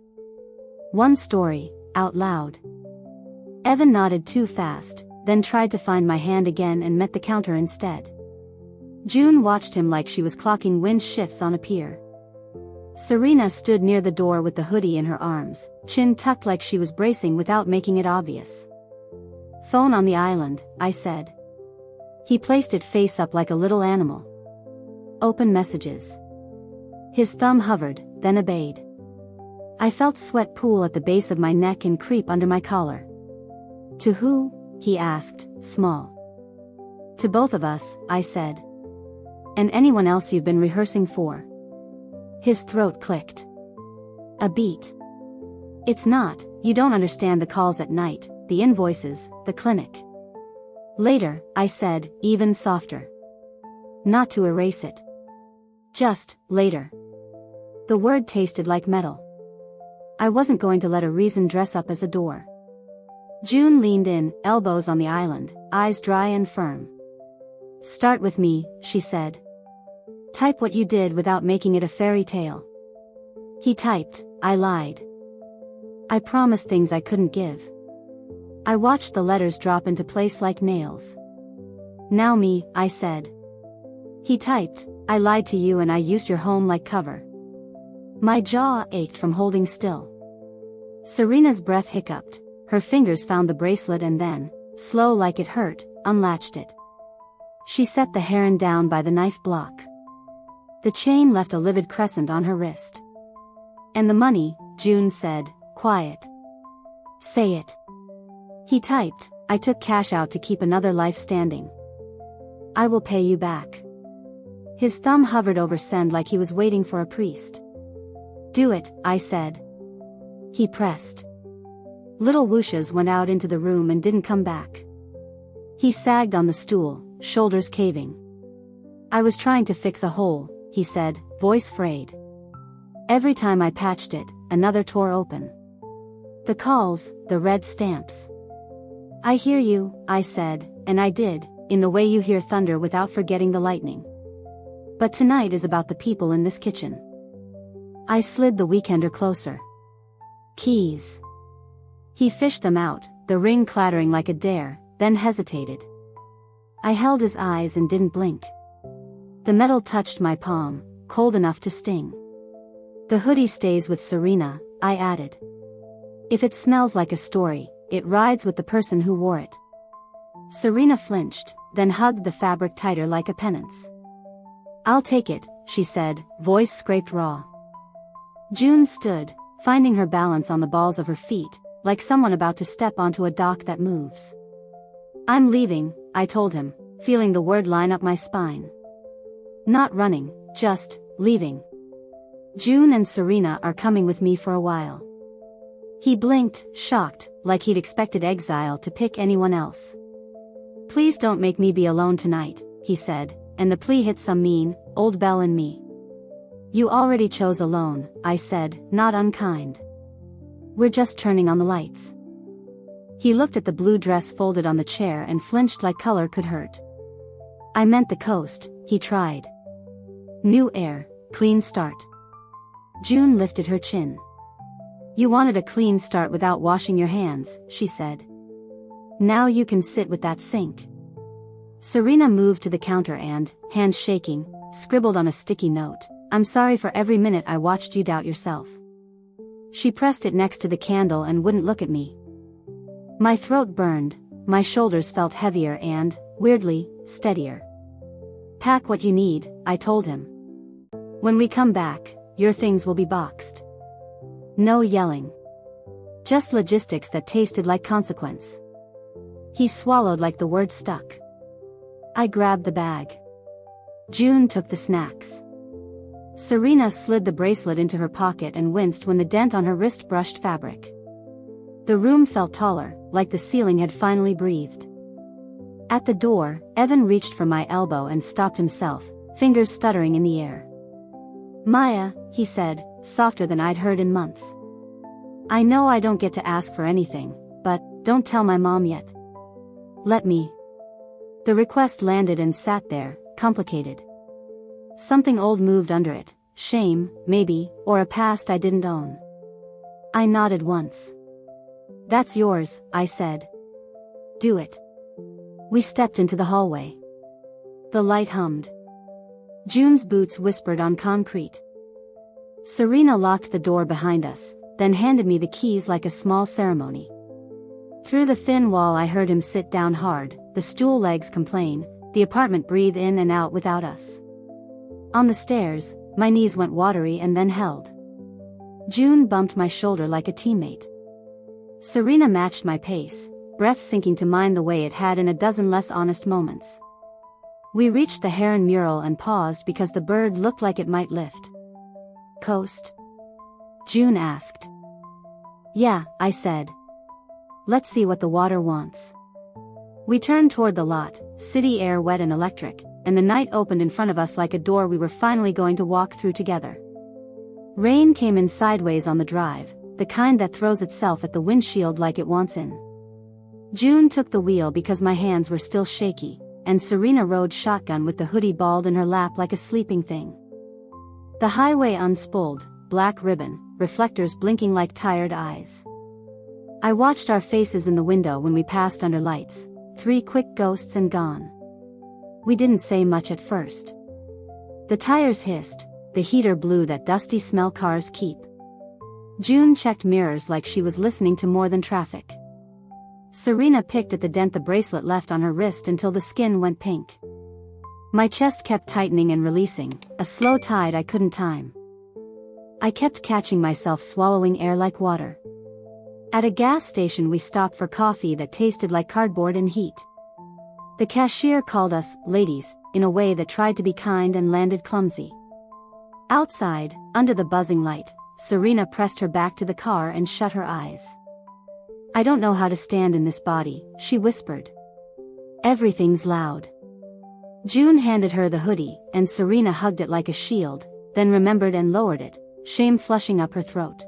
One story, out loud. Evan nodded too fast, then tried to find my hand again and met the counter instead. June watched him like she was clocking wind shifts on a pier. Serena stood near the door with the hoodie in her arms, chin tucked like she was bracing without making it obvious. "Phone on the island," I said. He placed it face up like a little animal. "Open messages." His thumb hovered, then obeyed. I felt sweat pool at the base of my neck and creep under my collar. "To who?" he asked, small. "To both of us," I said. "And anyone else you've been rehearsing for." His throat clicked. A beat. "It's not, you don't understand the calls at night, the invoices, the clinic." "Later," I said, even softer. "Not to erase it. Just, later." The word tasted like metal. I wasn't going to let a reason dress up as a door. June leaned in, elbows on the island, eyes dry and firm. Start with me, she said. Type what you did without making it a fairy tale. He typed, I lied. I promised things I couldn't give. I watched the letters drop into place like nails. Now me, I said. He typed, I lied to you and I used your home like cover. My jaw ached from holding still. Serena's breath hiccuped. Her fingers found the bracelet and then, slow like it hurt, unlatched it. She set the heron down by the knife block. The chain left a livid crescent on her wrist. And the money, June said, quiet. Say it. He typed, I took cash out to keep another life standing. I will pay you back. His thumb hovered over send like he was waiting for a priest. Do it, I said. He pressed. Little whooshes went out into the room and didn't come back. He sagged on the stool, shoulders caving. I was trying to fix a hole, he said, voice frayed. Every time I patched it, another tore open. The calls, the red stamps. I hear you, I said, and I did, in the way you hear thunder without forgetting the lightning. But tonight is about the people in this kitchen. I slid the weekender closer. Keys. He fished them out, the ring clattering like a dare, then hesitated. I held his eyes and didn't blink. The metal touched my palm, cold enough to sting. The hoodie stays with Serena, I added. If it smells like a story, it rides with the person who wore it. Serena flinched, then hugged the fabric tighter like a penance. I'll take it, she said, voice scraped raw. June stood, finding her balance on the balls of her feet, like someone about to step onto a dock that moves. I'm leaving, I told him, feeling the word line up my spine. Not running, just leaving. June and Serena are coming with me for a while. He blinked, shocked, like he'd expected exile to pick anyone else. Please don't make me be alone tonight, he said, and the plea hit some mean, old bell in me. You already chose alone, I said, not unkind. We're just turning on the lights. He looked at the blue dress folded on the chair and flinched like color could hurt. I meant the coast, he tried. New air, clean start. June lifted her chin. You wanted a clean start without washing your hands, she said. Now you can sit with that sink. Serena moved to the counter and, hands shaking, scribbled on a sticky note, I'm sorry for every minute I watched you doubt yourself. She pressed it next to the candle and wouldn't look at me. My throat burned, my shoulders felt heavier and, weirdly, steadier. Pack what you need, I told him. When we come back, your things will be boxed. No yelling. Just logistics that tasted like consequence. He swallowed like the word stuck. I grabbed the bag. June took the snacks. Serena slid the bracelet into her pocket and winced when the dent on her wrist brushed fabric. The room felt taller, like the ceiling had finally breathed. At the door, Evan reached for my elbow and stopped himself, fingers stuttering in the air. Maya, he said, softer than I'd heard in months. I know I don't get to ask for anything, but don't tell my mom yet. Let me. The request landed and sat there, complicated. Something old moved under it, shame, maybe, or a past I didn't own. I nodded once. That's yours, I said. Do it. We stepped into the hallway. The light hummed. June's boots whispered on concrete. Serena locked the door behind us, then handed me the keys like a small ceremony. Through the thin wall I heard him sit down hard, the stool legs complain, the apartment breathe in and out without us. On the stairs, my knees went watery and then held. June bumped my shoulder like a teammate. Serena matched my pace, breath sinking to mine the way it had in a dozen less honest moments. We reached the heron mural and paused because the bird looked like it might lift. Coast? June asked. Yeah, I said. Let's see what the water wants. We turned toward the lot, city air wet and electric, and the night opened in front of us like a door we were finally going to walk through together. Rain came in sideways on the drive, the kind that throws itself at the windshield like it wants in. June took the wheel because my hands were still shaky, and Serena rode shotgun with the hoodie balled in her lap like a sleeping thing. The highway unspooled, black ribbon, reflectors blinking like tired eyes. I watched our faces in the window when we passed under lights, 3 quick ghosts and gone. We didn't say much at first. The tires hissed, the heater blew that dusty smell cars keep. June checked mirrors like she was listening to more than traffic. Serena picked at the dent the bracelet left on her wrist until the skin went pink. My chest kept tightening and releasing, a slow tide I couldn't time. I kept catching myself swallowing air like water. At a gas station we stopped for coffee that tasted like cardboard and heat. The cashier called us ladies in a way that tried to be kind and landed clumsy. Outside, under the buzzing light, Serena pressed her back to the car and shut her eyes. I don't know how to stand in this body, she whispered. Everything's loud. June handed her the hoodie, and Serena hugged it like a shield, then remembered and lowered it, shame flushing up her throat.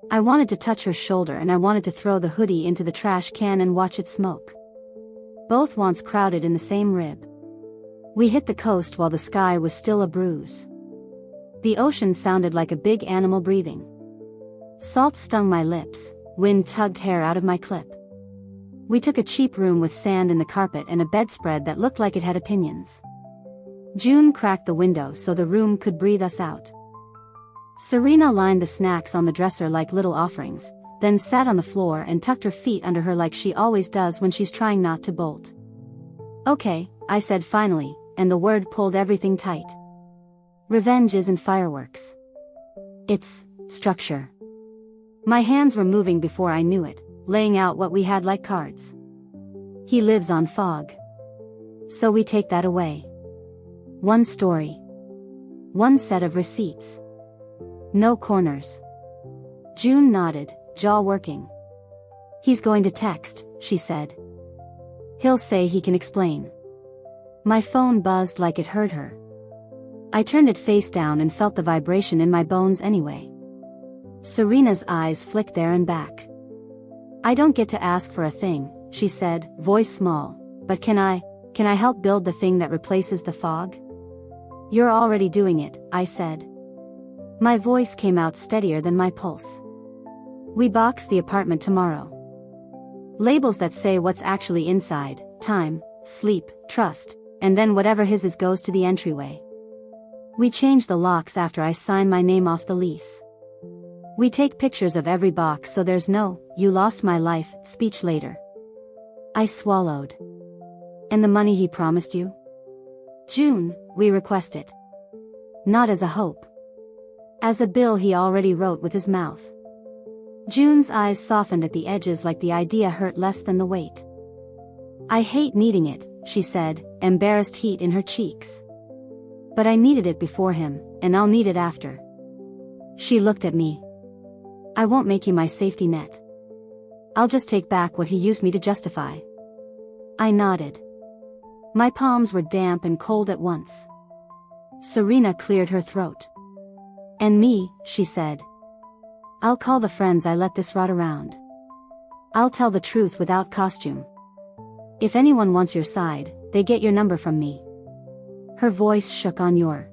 I wanted to touch her shoulder and I wanted to throw the hoodie into the trash can and watch it smoke. Both wants crowded in the same rib. We hit the coast while the sky was still a bruise. The ocean sounded like a big animal breathing. Salt stung my lips, wind tugged hair out of my clip. We took a cheap room with sand in the carpet and a bedspread that looked like it had opinions. June cracked the window so the room could breathe us out. Serena lined the snacks on the dresser like little offerings, then sat on the floor and tucked her feet under her like she always does when she's trying not to bolt. Okay, I said finally, and the word pulled everything tight. Revenge isn't fireworks. It's structure. My hands were moving before I knew it, laying out what we had like cards. He lives on fog. So we take that away. One story. One set of receipts. No corners. June nodded, jaw working. He's going to text, she said. He'll say he can explain. My phone buzzed like it hurt her. I turned it face down and felt the vibration in my bones anyway. Serena's eyes flicked there and back. I don't get to ask for a thing, she said, voice small, but can I help build the thing that replaces the fog? You're already doing it, I said. My voice came out steadier than my pulse. We box the apartment tomorrow. Labels that say what's actually inside, time, sleep, trust, and then whatever his is goes to the entryway. We change the locks after I sign my name off the lease. We take pictures of every box so there's no, you lost my life, speech later. I swallowed. And the money he promised you? June, we request it. Not as a hope. As a bill he already wrote with his mouth. June's eyes softened at the edges like the idea hurt less than the weight. I hate needing it, she said, embarrassed heat in her cheeks. But I needed it before him, and I'll need it after. She looked at me. I won't make you my safety net. I'll just take back what he used me to justify. I nodded. My palms were damp and cold at once. Serena cleared her throat. And me, she said. I'll call the friends I let this rot around. I'll tell the truth without costume. If anyone wants your side, they get your number from me. Her voice shook on your.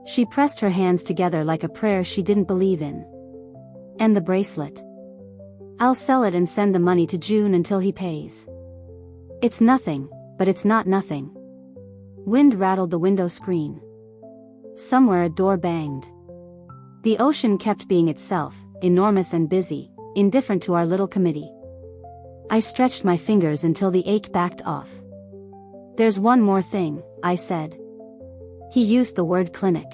She pressed her hands together like a prayer she didn't believe in. And the bracelet. I'll sell it and send the money to June until he pays. It's nothing, but it's not nothing. Wind rattled the window screen. Somewhere a door banged. The ocean kept being itself, enormous and busy, indifferent to our little committee. I stretched my fingers until the ache backed off. There's one more thing, I said. He used the word clinic.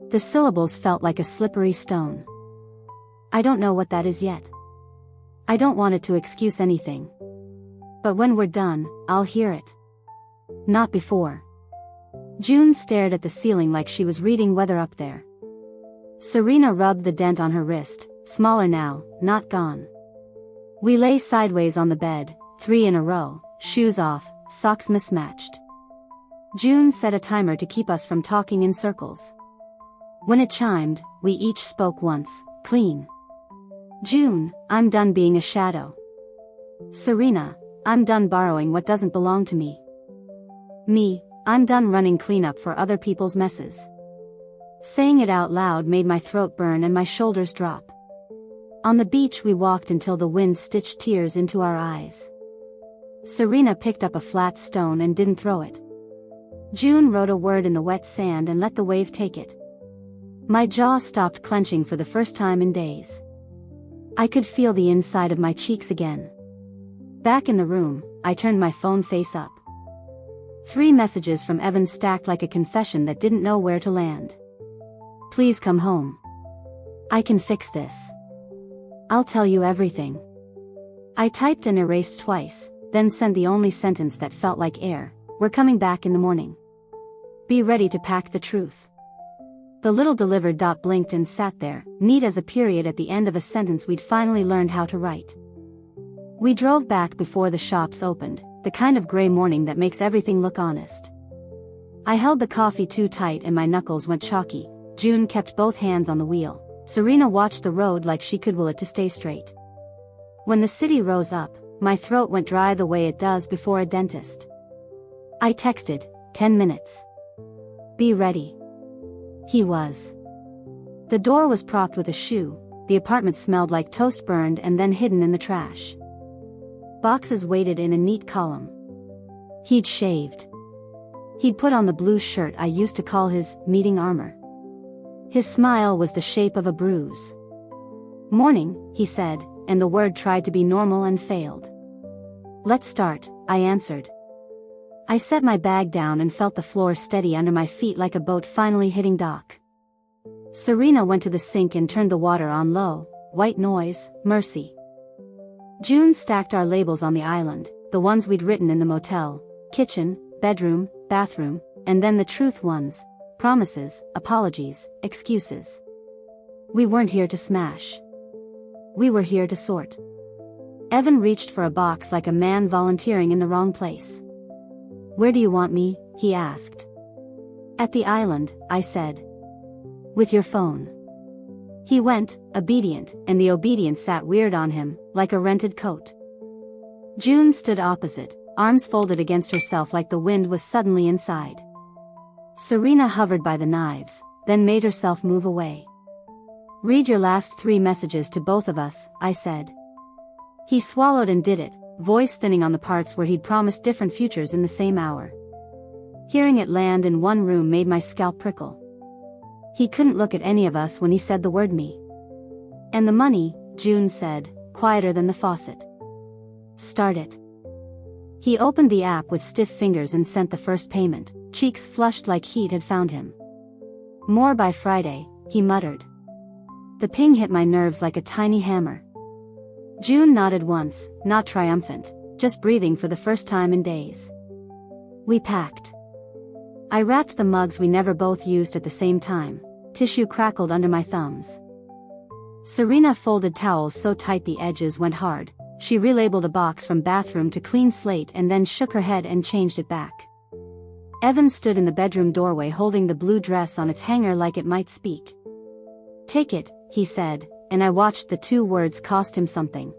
The syllables felt like a slippery stone. I don't know what that is yet. I don't want it to excuse anything. But when we're done, I'll hear it. Not before. June stared at the ceiling like she was reading weather up there. Serena rubbed the dent on her wrist, smaller now, not gone. We lay sideways on the bed, 3 in a row, shoes off, socks mismatched. June set a timer to keep us from talking in circles. When it chimed, we each spoke once, Clean. June, I'm done being a shadow. Serena, I'm done borrowing what doesn't belong to me. Me, I'm done running cleanup for other people's messes. Saying it out loud made my throat burn and my shoulders drop. On the beach we walked until the wind stitched tears into our eyes. Serena picked up a flat stone and didn't throw it. June wrote a word in the wet sand and let the wave take it. My jaw stopped clenching for the first time in days. I could feel the inside of my cheeks again. Back in the room, I turned my phone face up. 3 messages from Evan stacked like a confession that didn't know where to land. Please come home. I can fix this. I'll tell you everything. I typed and erased twice, then sent the only sentence that felt like air. We're coming back in the morning. Be ready to pack the truth. The little delivered dot blinked and sat there, neat as a period at the end of a sentence we'd finally learned how to write. We drove back before the shops opened, the kind of gray morning that makes everything look honest. I held the coffee too tight and my knuckles went chalky. June kept both hands on the wheel. Serena watched the road like she could will it to stay straight. When the city rose up, my throat went dry the way it does before a dentist. I texted, 10 minutes. Be ready. He was. The door was propped with a shoe, the apartment smelled like toast burned and then hidden in the trash. Boxes waited in a neat column. He'd shaved. He'd put on the blue shirt I used to call his meeting armor. His smile was the shape of a bruise. Morning, he said, and the word tried to be normal and failed. Let's start, I answered. I set my bag down and felt the floor steady under my feet like a boat finally hitting dock. Serena went to the sink and turned the water on low, white noise, mercy. June stacked our labels on the island, the ones we'd written in the motel, kitchen, bedroom, bathroom, and then the truth ones, promises, apologies, excuses. We weren't here to smash. We were here to sort. Evan reached for a box like a man volunteering in the wrong place. Where do you want me? He asked. At the island, I said. With your phone. He went, obedient, and the obedience sat weird on him, like a rented coat. June stood opposite, arms folded against herself like the wind was suddenly inside. Serena hovered by the knives, then made herself move away. Read your last 3 messages to both of us, I said. He swallowed and did it, voice thinning on the parts where he'd promised different futures in the same hour. Hearing it land in one room made my scalp prickle. He couldn't look at any of us when he said the word me. And the money, June said, quieter than the faucet. Start it. He opened the app with stiff fingers and sent the first payment, cheeks flushed like heat had found him. More by Friday, he muttered. The ping hit my nerves like a tiny hammer. June nodded once, not triumphant, just breathing for the first time in days. We packed. I wrapped the mugs we never both used at the same time. Tissue crackled under my thumbs. Serena folded towels so tight the edges went hard. She relabeled a box from bathroom to clean slate and then shook her head and changed it back. Evan stood in the bedroom doorway holding the blue dress on its hanger like it might speak. Take it, he said, and I watched the 2 words cost him something.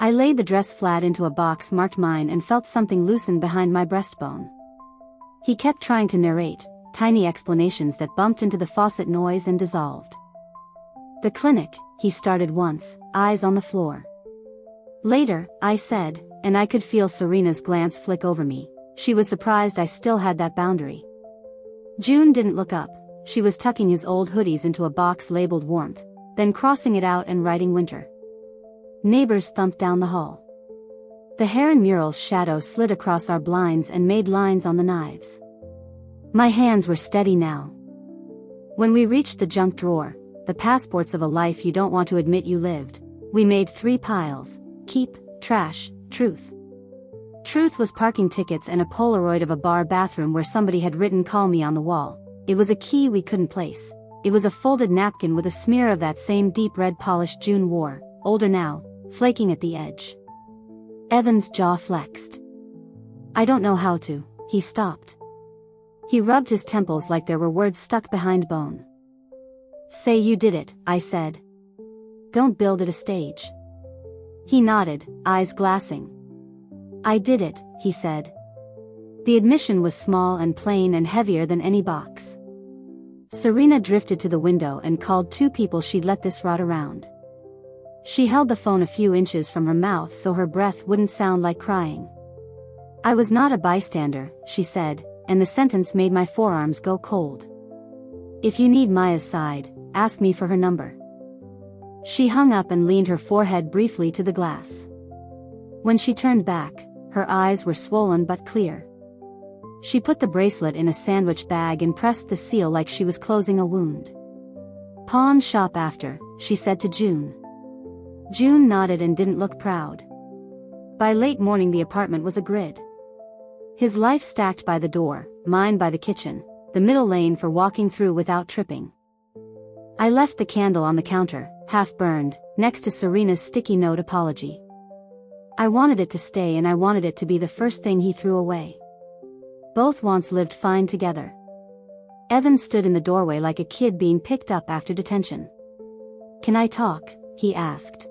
I laid the dress flat into a box marked mine and felt something loosen behind my breastbone. He kept trying to narrate, tiny explanations that bumped into the faucet noise and dissolved. The clinic, he started once, eyes on the floor. Later, I said, and I could feel Serena's glance flick over me. She was surprised I still had that boundary. June didn't look up. She was tucking his old hoodies into a box labeled warmth, then crossing it out and writing winter. Neighbors thumped down the hall. The heron mural's shadow slid across our blinds and made lines on the knives. My hands were steady now. When we reached the junk drawer, the passports of a life you don't want to admit you lived, we made 3 piles: keep, trash, truth. Truth was parking tickets and a Polaroid of a bar bathroom where somebody had written "call me" on the wall. It was a key we couldn't place. It was a folded napkin with a smear of that same deep red polish June wore, older now, flaking at the edge. Evan's jaw flexed. I don't know how to. He stopped. He rubbed his temples like there were words stuck behind bone. Say you did it, I said. Don't build it a stage. He nodded, eyes glassing. I did it, he said. The admission was small and plain and heavier than any box. Serena drifted to the window and called 2 people she'd let this rot around. She held the phone a few inches from her mouth so her breath wouldn't sound like crying. I was not a bystander, she said, and the sentence made my forearms go cold. If you need Maya's side, ask me for her number. She hung up and leaned her forehead briefly to the glass. When she turned back, her eyes were swollen but clear. She put the bracelet in a sandwich bag and pressed the seal like she was closing a wound. Pawn shop after, she said to June. June nodded and didn't look proud. By late morning the apartment was a grid. His life stacked by the door, mine by the kitchen, the middle lane for walking through without tripping. I left the candle on the counter, half burned, next to Serena's sticky note apology. I wanted it to stay and I wanted it to be the first thing he threw away. Both once lived fine together. Evan stood in the doorway like a kid being picked up after detention. Can I talk? He asked.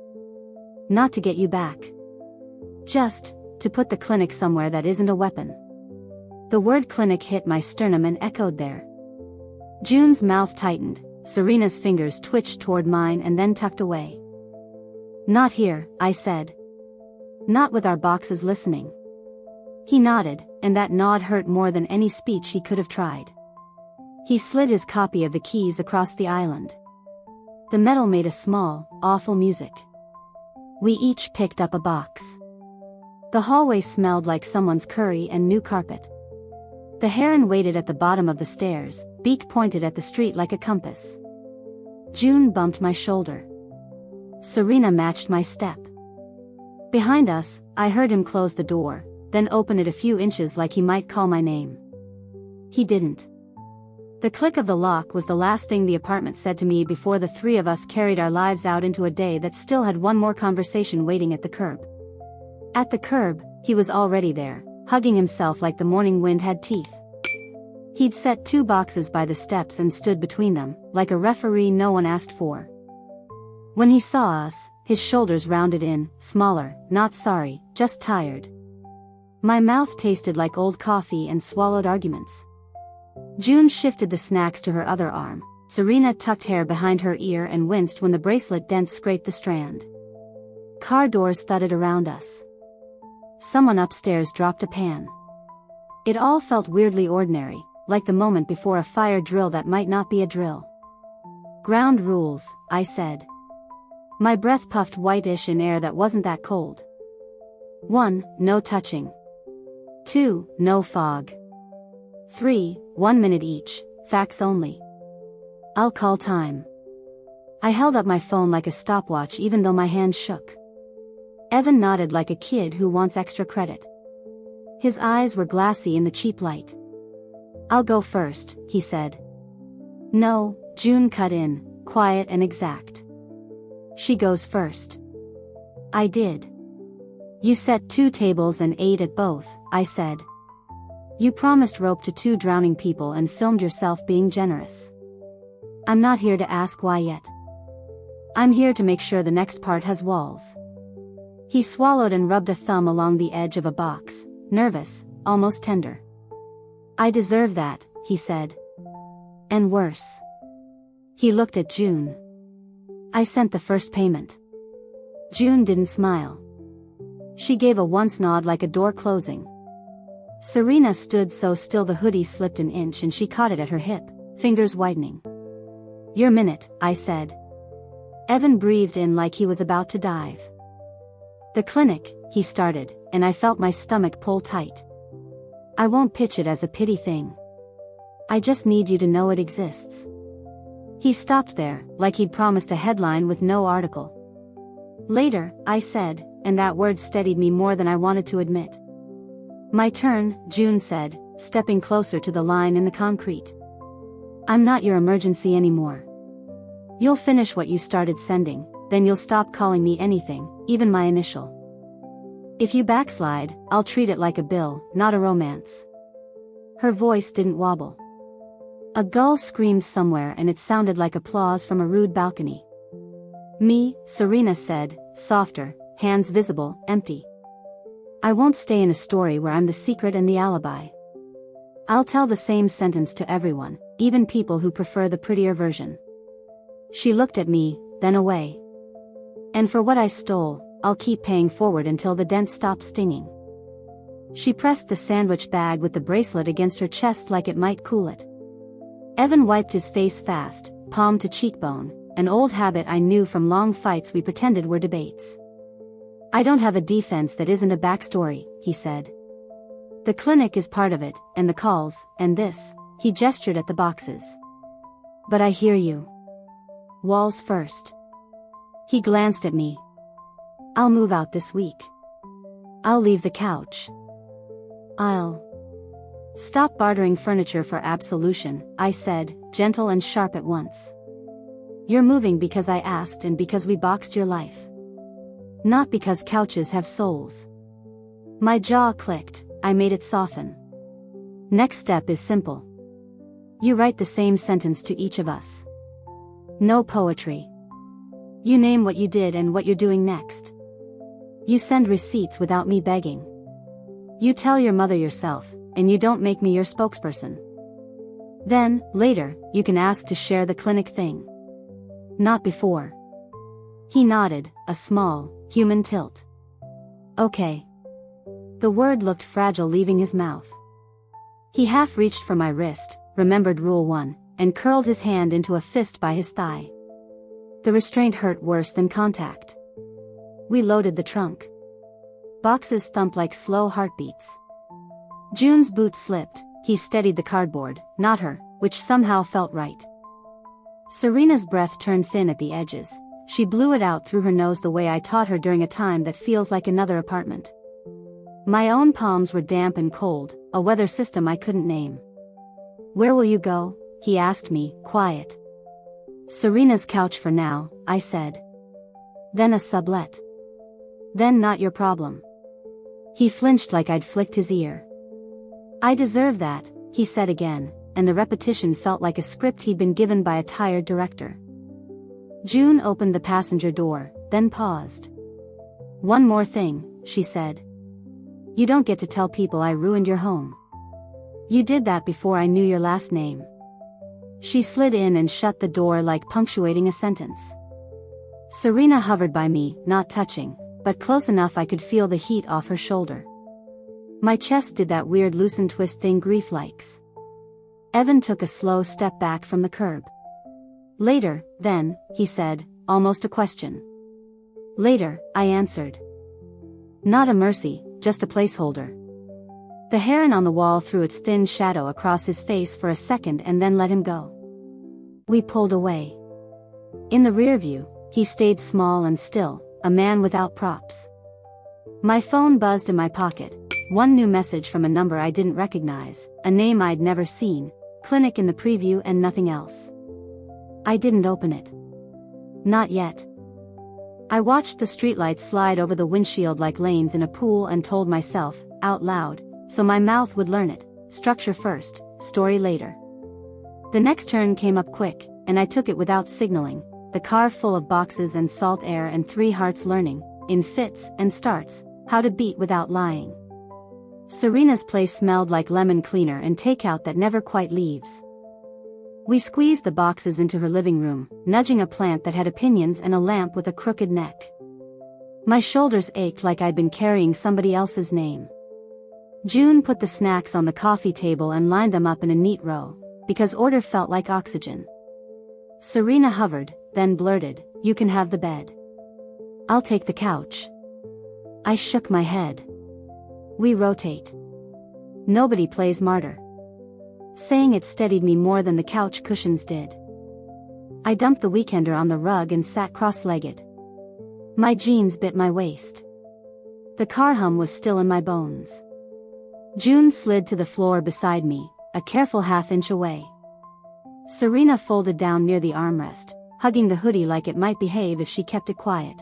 Not to get you back. Just to put the clinic somewhere that isn't a weapon. The word clinic hit my sternum and echoed there. June's mouth tightened, Serena's fingers twitched toward mine and then tucked away. Not here, I said. Not with our boxes listening. He nodded, and that nod hurt more than any speech he could have tried. He slid his copy of the keys across the island. The metal made a small, awful music. We each picked up a box. The hallway smelled like someone's curry and new carpet. The heron waited at the bottom of the stairs, beak pointed at the street like a compass. June bumped my shoulder. Serena matched my step. Behind us, I heard him close the door, then open it a few inches like he might call my name. He didn't. The click of the lock was the last thing the apartment said to me before the 3 of us carried our lives out into a day that still had one more conversation waiting at the curb. At the curb, he was already there, hugging himself like the morning wind had teeth. He'd set 2 boxes by the steps and stood between them, like a referee no one asked for. When he saw us, his shoulders rounded in, smaller, not sorry, just tired. My mouth tasted like old coffee and swallowed arguments. June shifted the snacks to her other arm. Serena tucked hair behind her ear and winced when the bracelet dent scraped the strand. Car doors thudded around us. Someone upstairs dropped a pan. It all felt weirdly ordinary, like the moment before a fire drill that might not be a drill. Ground rules, I said. My breath puffed whitish in air that wasn't that cold. 1. No touching. 2. No fog. 3. 1 minute each, facts only. I'll call time. I held up my phone like a stopwatch even though my hands shook. Evan nodded like a kid who wants extra credit. His eyes were glassy in the cheap light. I'll go first, he said. No, June cut in, quiet and exact. She goes first. I did. You set 2 tables and ate at both, I said. You promised rope to 2 drowning people and filmed yourself being generous. I'm not here to ask why yet. I'm here to make sure the next part has walls. He swallowed and rubbed a thumb along the edge of a box, nervous, almost tender. I deserve that, he said. And worse. He looked at June. I sent the first payment. June didn't smile. She gave a once nod like a door closing. Serena stood so still the hoodie slipped an inch and she caught it at her hip, fingers whitening. Your minute, I said. Evan breathed in like he was about to dive. The clinic, he started, and I felt my stomach pull tight. I won't pitch it as a pity thing. I just need you to know it exists. He stopped there, like he'd promised a headline with no article. Later, I said, and that word steadied me more than I wanted to admit. My turn, June said, stepping closer to the line in the concrete. I'm not your emergency anymore. You'll finish what you started sending, then you'll stop calling me anything, even my initial. If you backslide, I'll treat it like a bill, not a romance. Her voice didn't wobble. A gull screamed somewhere and it sounded like applause from a rude balcony. Me, Serena said, softer, hands visible, empty. I won't stay in a story where I'm the secret and the alibi. I'll tell the same sentence to everyone, even people who prefer the prettier version. She looked at me, then away. And for what I stole, I'll keep paying forward until the dent stops stinging. She pressed the sandwich bag with the bracelet against her chest like it might cool it. Evan wiped his face fast, palm to cheekbone, an old habit I knew from long fights we pretended were debates. I don't have a defense that isn't a backstory, he said. The clinic is part of it, and the calls, and this, he gestured at the boxes. But I hear you. Walls first. He glanced at me. I'll move out this week. I'll leave the couch. I'll stop bartering furniture for absolution, I said, gentle and sharp at once. You're moving because I asked and because we boxed your life. Not because couches have souls. My jaw clicked, I made it soften. Next step is simple. You write the same sentence to each of us. No poetry. You name what you did and what you're doing next. You send receipts without me begging. You tell your mother yourself, and you don't make me your spokesperson. Then, later, you can ask to share the clinic thing. Not before. He nodded, a small, human tilt. Okay. The word looked fragile leaving his mouth. He half reached for my wrist, remembered Rule 1, and curled his hand into a fist by his thigh. The restraint hurt worse than contact. We loaded the trunk. Boxes thumped like slow heartbeats. June's boot slipped, he steadied the cardboard, not her, which somehow felt right. Serena's breath turned thin at the edges. She blew it out through her nose the way I taught her during a time that feels like another apartment. My own palms were damp and cold, a weather system I couldn't name. Where will you go? He asked me, quiet. Serena's couch for now, I said. Then a sublet. Then not your problem. He flinched like I'd flicked his ear. I deserve that, he said again, and the repetition felt like a script he'd been given by a tired director. June opened the passenger door, then paused. One more thing, she said. You don't get to tell people I ruined your home. You did that before I knew your last name. She slid in and shut the door like punctuating a sentence. Serena hovered by me, not touching, but close enough I could feel the heat off her shoulder. My chest did that weird loosen twist thing grief likes. Evan took a slow step back from the curb. Later, then, he said, almost a question. Later, I answered. Not a mercy, just a placeholder. The heron on the wall threw its thin shadow across his face for a second and then let him go. We pulled away. In the rear view, he stayed small and still, a man without props. My phone buzzed in my pocket, one new message from a number I didn't recognize, a name I'd never seen, clinic in the preview and nothing else. I didn't open it. Not yet. I watched the streetlights slide over the windshield like lanes in a pool and told myself, out loud, so my mouth would learn it, structure first, story later. The next turn came up quick, and I took it without signaling, the car full of boxes and salt air and 3 hearts learning, in fits and starts, how to beat without lying. Serena's place smelled like lemon cleaner and takeout that never quite leaves. We squeezed the boxes into her living room, nudging a plant that had opinions and a lamp with a crooked neck. My shoulders ached like I'd been carrying somebody else's name. June put the snacks on the coffee table and lined them up in a neat row, because order felt like oxygen. Serena hovered, then blurted, you can have the bed. I'll take the couch. I shook my head. We rotate. Nobody plays martyr. Saying it steadied me more than the couch cushions did. I dumped the weekender on the rug and sat cross-legged. My jeans bit my waist. The car hum was still in my bones. June slid to the floor beside me, a careful half-inch away. Serena folded down near the armrest, hugging the hoodie like it might behave if she kept it quiet.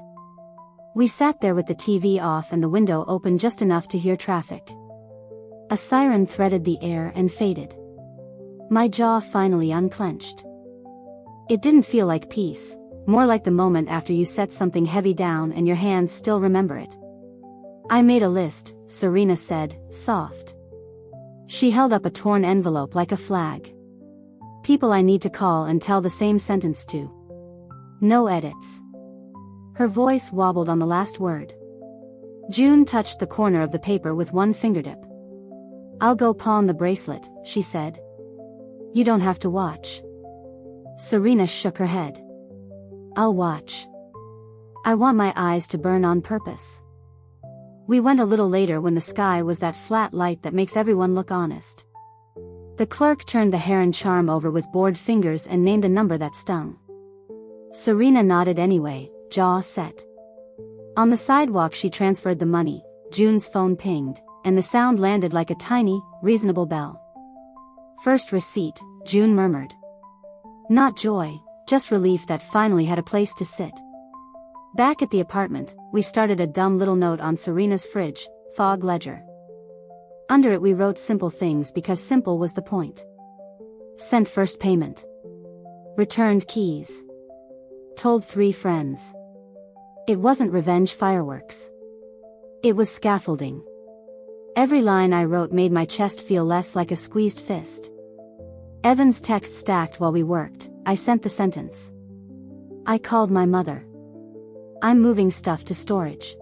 We sat there with the TV off and the window open just enough to hear traffic. A siren threaded the air and faded. My jaw finally unclenched. It didn't feel like peace, More like the moment after you set something heavy down and your hands still remember it. I made a list, Serena said, soft. She held up a torn envelope like a flag. People I need to call and tell the same sentence to. No edits. Her voice wobbled on the last word. June touched the corner of the paper with one fingertip. I'll go pawn the bracelet, she said. You don't have to watch. Serena shook her head. I'll watch. I want my eyes to burn on purpose. We went a little later when the sky was that flat light that makes everyone look honest. The clerk turned the heron charm over with bored fingers and named a number that stung. Serena nodded anyway, jaw set. On the sidewalk she transferred the money. June's phone pinged, and the sound landed like a tiny, reasonable bell. First receipt, June murmured. Not joy, just relief that finally had a place to sit. Back at the apartment, we started a dumb little note on Serena's fridge, fog ledger. Under it we wrote simple things because simple was the point. Sent first payment. Returned keys. Told 3 friends. It wasn't revenge fireworks. It was scaffolding. Every line I wrote made my chest feel less like a squeezed fist. Evan's text stacked while we worked. I sent the sentence. I called my mother. I'm moving stuff to storage.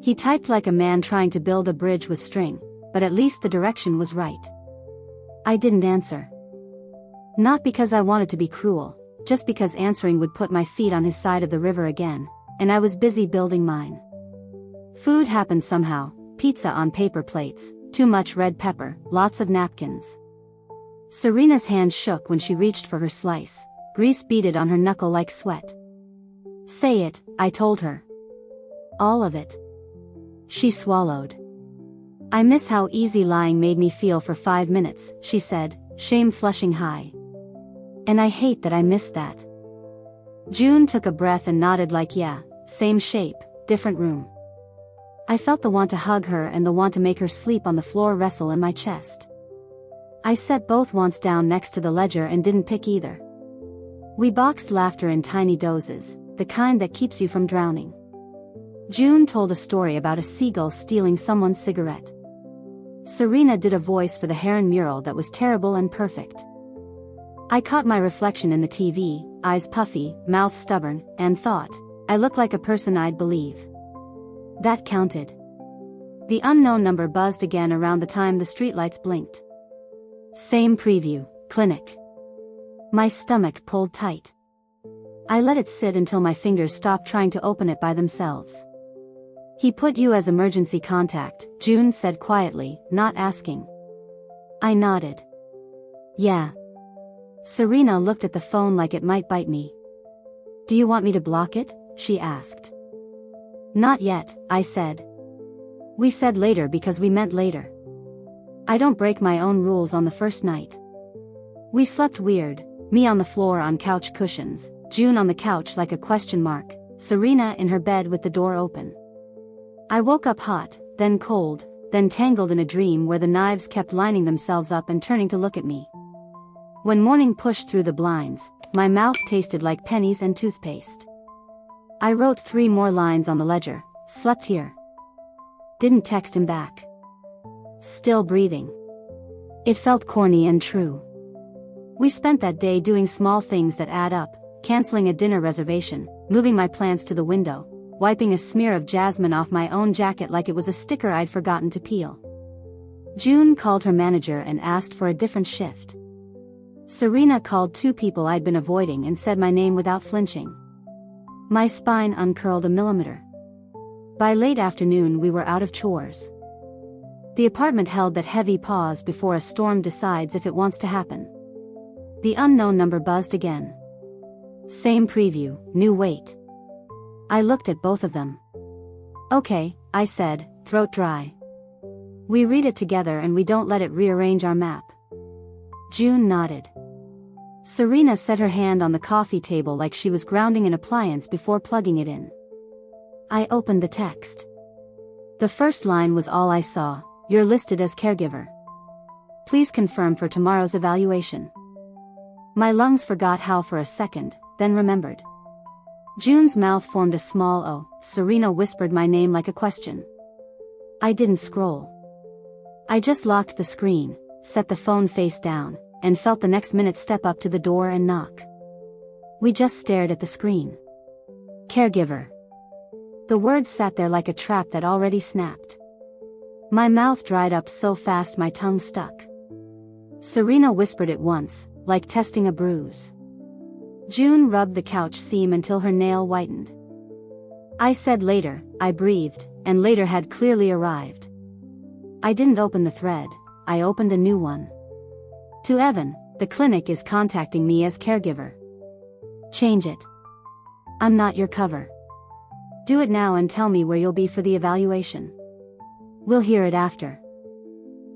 He typed like a man trying to build a bridge with string, but at least the direction was right. I didn't answer. Not because I wanted to be cruel, just because answering would put my feet on his side of the river again, and I was busy building mine. Food happened somehow, pizza on paper plates, too much red pepper, lots of napkins. Serena's hand shook when she reached for her slice, grease beaded on her knuckle like sweat. Say it, I told her. All of it. She swallowed. I miss how easy lying made me feel for 5 minutes, she said, shame flushing high. And I hate that I missed that. June took a breath and nodded like yeah, same shape, different room. I felt the want to hug her and the want to make her sleep on the floor wrestle in my chest. I set both wants down next to the ledger and didn't pick either. We boxed laughter in tiny doses, the kind that keeps you from drowning. June told a story about a seagull stealing someone's cigarette. Serena did a voice for the heron mural that was terrible and perfect. I caught my reflection in the TV, eyes puffy, mouth stubborn, and thought, I look like a person I'd believe. That counted. The unknown number buzzed again around the time the streetlights blinked. Same preview, clinic. My stomach pulled tight. I let it sit until my fingers stopped trying to open it by themselves. He put you as emergency contact, June said quietly, not asking. I nodded. Yeah. Serena looked at the phone like it might bite me. Do you want me to block it? She asked. Not yet, I said. We said later because we meant later. I don't break my own rules on the first night. We slept weird, me on the floor on couch cushions, June on the couch like a question mark, Serena in her bed with the door open. I woke up hot, then cold, then tangled in a dream where the knives kept lining themselves up and turning to look at me. When morning pushed through the blinds, my mouth tasted like pennies and toothpaste. I wrote 3 more lines on the ledger, slept here. Didn't text him back. Still breathing. It felt corny and true. We spent that day doing small things that add up, canceling a dinner reservation, moving my plants to the window, wiping a smear of jasmine off my own jacket like it was a sticker I'd forgotten to peel. June called her manager and asked for a different shift. Serena called 2 people I'd been avoiding and said my name without flinching. My spine uncurled a millimeter. By late afternoon we were out of chores. The apartment held that heavy pause before a storm decides if it wants to happen. The unknown number buzzed again. Same preview, new weight. I looked at both of them. Okay, I said, throat dry. We read it together and we don't let it rearrange our map. June nodded. Serena set her hand on the coffee table like she was grounding an appliance before plugging it in. I opened the text. The first line was all I saw, you're listed as caregiver. Please confirm for tomorrow's evaluation. My lungs forgot how for a second, then remembered. June's mouth formed a small O. Serena whispered my name like a question. I didn't scroll. I just locked the screen, set the phone face down, and felt the next minute step up to the door and knock. We just stared at the screen. Caregiver. The word sat there like a trap that already snapped. My mouth dried up so fast my tongue stuck. Serena whispered it once, like testing a bruise. June rubbed the couch seam until her nail whitened. I said later, I breathed, and later had clearly arrived. I didn't open the thread, I opened a new one. To Evan, the clinic is contacting me as caregiver. Change it. I'm not your cover. Do it now and tell me where you'll be for the evaluation. We'll hear it after.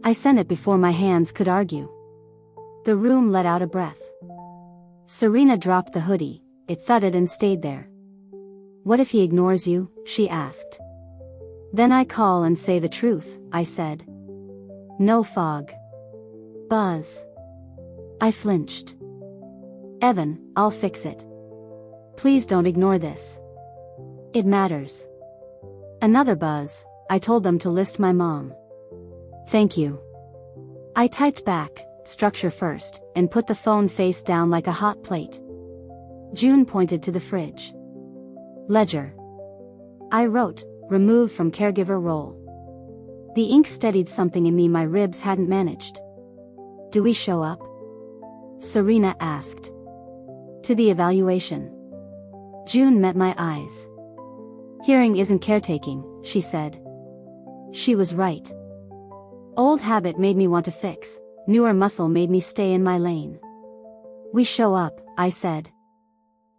I sent it before my hands could argue. The room let out a breath. Serena dropped the hoodie, it thudded and stayed there. What if he ignores you? She asked. Then I call and say the truth, I said. No fog. Buzz. I flinched. Evan, I'll fix it. Please don't ignore this. It matters. Another buzz. I told them to list my mom. Thank you. I typed back, structure first, and put the phone face down like a hot plate. June pointed to the fridge. Ledger. I wrote, removed from caregiver role. The ink steadied something in me my ribs hadn't managed. Do we show up? Serena asked. To the evaluation. June met my eyes. Hearing isn't caretaking, she said. She was right. Old habit made me want to fix, newer muscle made me stay in my lane. We show up, I said.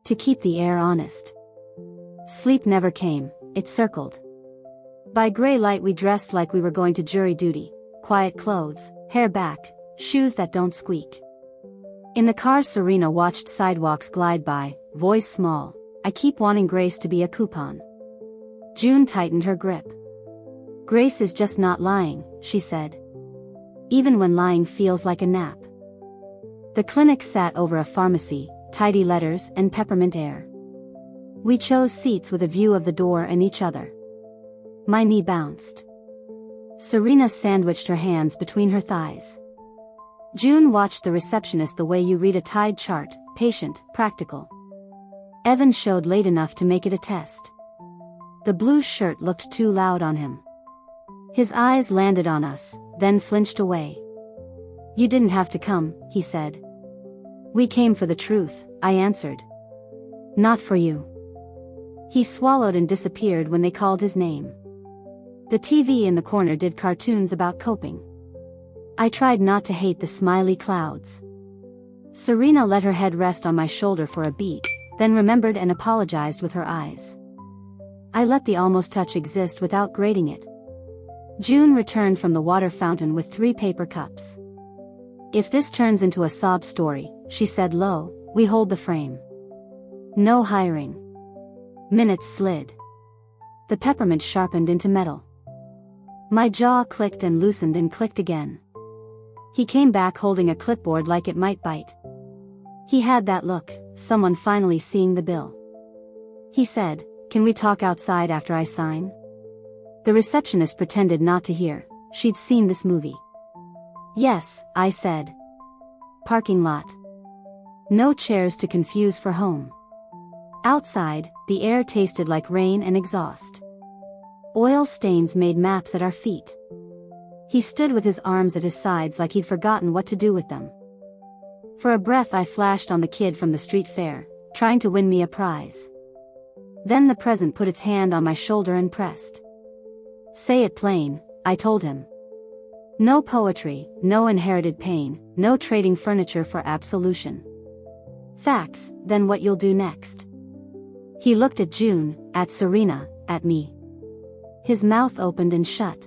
To keep the air honest. Sleep never came, it circled. By gray light we dressed like we were going to jury duty, quiet clothes, hair back, shoes that don't squeak. In the car Serena watched sidewalks glide by, voice small, I keep wanting Grace to be a coupon. June tightened her grip. Grace is just not lying, she said. Even when lying feels like a nap. The clinic sat over a pharmacy, tidy letters and peppermint air. We chose seats with a view of the door and each other. My knee bounced. Serena sandwiched her hands between her thighs. June watched the receptionist the way you read a tide chart, patient, practical. Evan showed late enough to make it a test. The blue shirt looked too loud on him. His eyes landed on us, then flinched away. You didn't have to come, he said. We came for the truth, I answered. Not for you. He swallowed and disappeared when they called his name. The TV in the corner did cartoons about coping. I tried not to hate the smiley clouds. Serena let her head rest on my shoulder for a beat, then remembered and apologized with her eyes. I let the almost touch exist without grating it. June returned from the water fountain with 3 paper cups. If this turns into a sob story, she said low, we hold the frame. No hiring. Minutes slid. The peppermint sharpened into metal. My jaw clicked and loosened and clicked again. He came back holding a clipboard like it might bite. He had that look, someone finally seeing the bill. He said, can we talk outside after I sign? The receptionist pretended not to hear, she'd seen this movie. Yes, I said. Parking lot. No chairs to confuse for home. Outside, the air tasted like rain and exhaust. Oil stains made maps at our feet. He stood with his arms at his sides like he'd forgotten what to do with them. For a breath I flashed on the kid from the street fair, trying to win me a prize. Then the present put its hand on my shoulder and pressed. Say it plain, I told him. No poetry, no inherited pain, no trading furniture for absolution. Facts, then what you'll do next. He looked at June, at Serena, at me. His mouth opened and shut.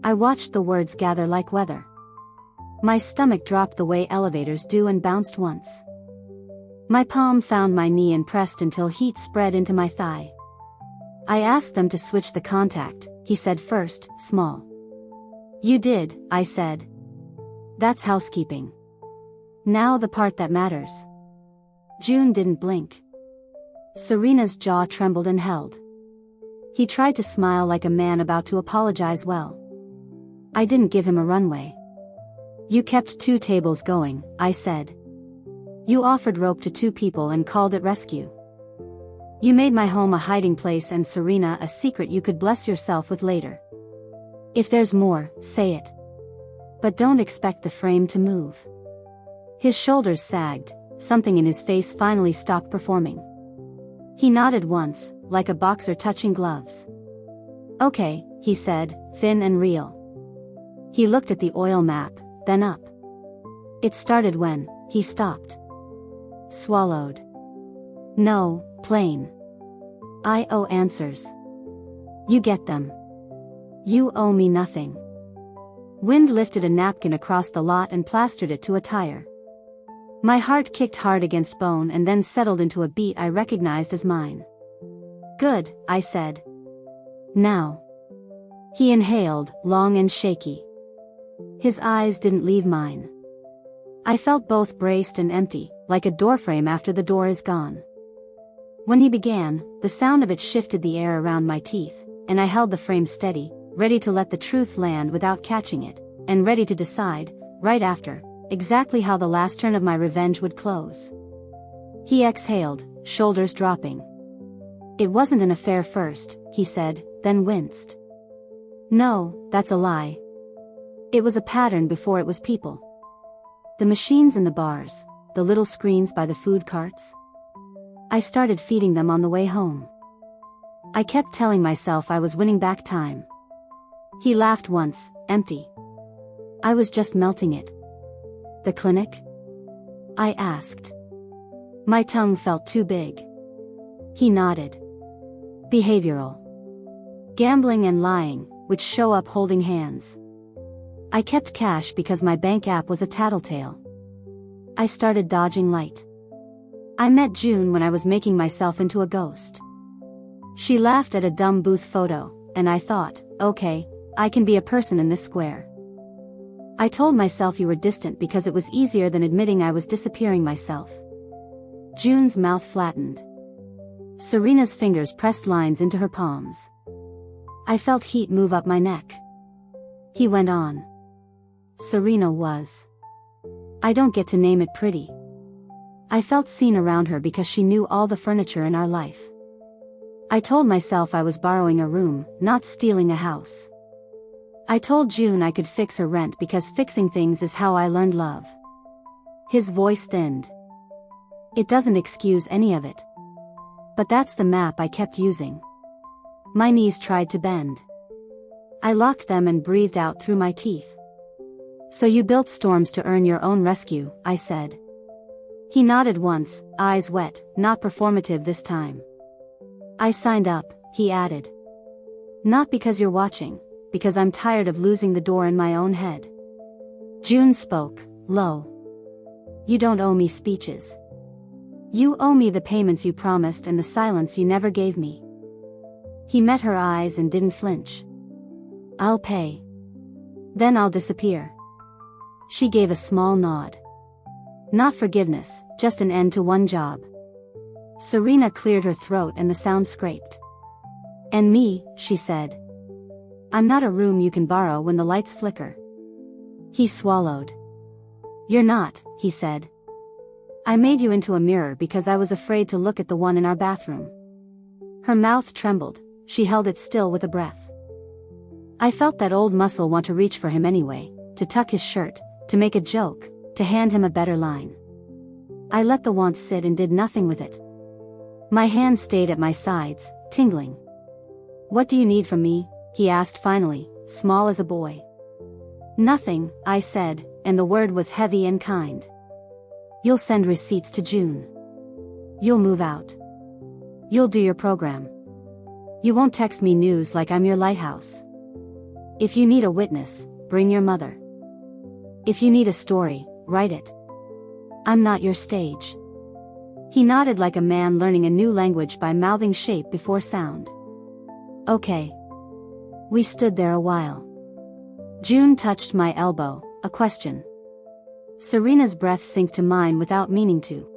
I watched the words gather like weather. My stomach dropped the way elevators do and bounced once. My palm found my knee and pressed until heat spread into my thigh. I asked them to switch the contact, he said first, small. You did, I said. That's housekeeping. Now the part that matters. June didn't blink. Serena's jaw trembled and held. He tried to smile like a man about to apologize. Well, I didn't give him a runway. You kept 2 tables going, I said. You offered rope to 2 people and called it rescue. You made my home a hiding place and Serena a secret you could bless yourself with later. If there's more, say it. But don't expect the frame to move. His shoulders sagged, something in his face finally stopped performing. He nodded once, like a boxer touching gloves. Okay, he said, thin and real. He looked at the oil map, then up. It started when he stopped. Swallowed. No, plain. I owe answers. You get them. You owe me nothing. Wind lifted a napkin across the lot and plastered it to a tire. My heart kicked hard against bone and then settled into a beat I recognized as mine. Good, I said. Now. He inhaled, long and shaky. His eyes didn't leave mine. I felt both braced and empty, like a doorframe after the door is gone. When he began, the sound of it shifted the air around my teeth, and I held the frame steady, ready to let the truth land without catching it, and ready to decide, right after, exactly how the last turn of my revenge would close. He exhaled, shoulders dropping. It wasn't an affair first, he said, then winced. No, that's a lie. It was a pattern before it was people. The machines in the bars, the little screens by the food carts. I started feeding them on the way home. I kept telling myself I was winning back time. He laughed once, empty. I was just melting it. The clinic? I asked. My tongue felt too big. He nodded. Behavioral. Gambling and lying, which show up holding hands. I kept cash because my bank app was a tattletale. I started dodging light. I met June when I was making myself into a ghost. She laughed at a dumb booth photo, and I thought, okay, I can be a person in this square. I told myself you were distant because it was easier than admitting I was disappearing myself. June's mouth flattened. Serena's fingers pressed lines into her palms. I felt heat move up my neck. He went on. Serena was. I don't get to name it pretty. I felt seen around her because she knew all the furniture in our life. I told myself I was borrowing a room, not stealing a house. I told June I could fix her rent because fixing things is how I learned love. His voice thinned. It doesn't excuse any of it. But that's the map I kept using. My knees tried to bend. I locked them and breathed out through my teeth. So you built storms to earn your own rescue, I said. He nodded once, eyes wet, not performative this time. I signed up, he added. Not because you're watching, because I'm tired of losing the door in my own head. June spoke, low. You don't owe me speeches. You owe me the payments you promised and the silence you never gave me. He met her eyes and didn't flinch. I'll pay. Then I'll disappear. She gave a small nod. Not forgiveness, just an end to one job. Serena cleared her throat and the sound scraped. And me, she said. I'm not a room you can borrow when the lights flicker. He swallowed. You're not, he said. I made you into a mirror because I was afraid to look at the one in our bathroom. Her mouth trembled, she held it still with a breath. I felt that old muscle want to reach for him anyway, to tuck his shirt, to make a joke, to hand him a better line. I let the want sit and did nothing with it. My hand stayed at my sides, tingling. What do you need from me? He asked finally, small as a boy. Nothing, I said, and the word was heavy and kind. You'll send receipts to June. You'll move out. You'll do your program. You won't text me news like I'm your lighthouse. If you need a witness, bring your mother. If you need a story, write it. I'm not your stage. He nodded like a man learning a new language by mouthing shape before sound. Okay. We stood there a while. June touched my elbow, a question. Serena's breath sank to mine without meaning to.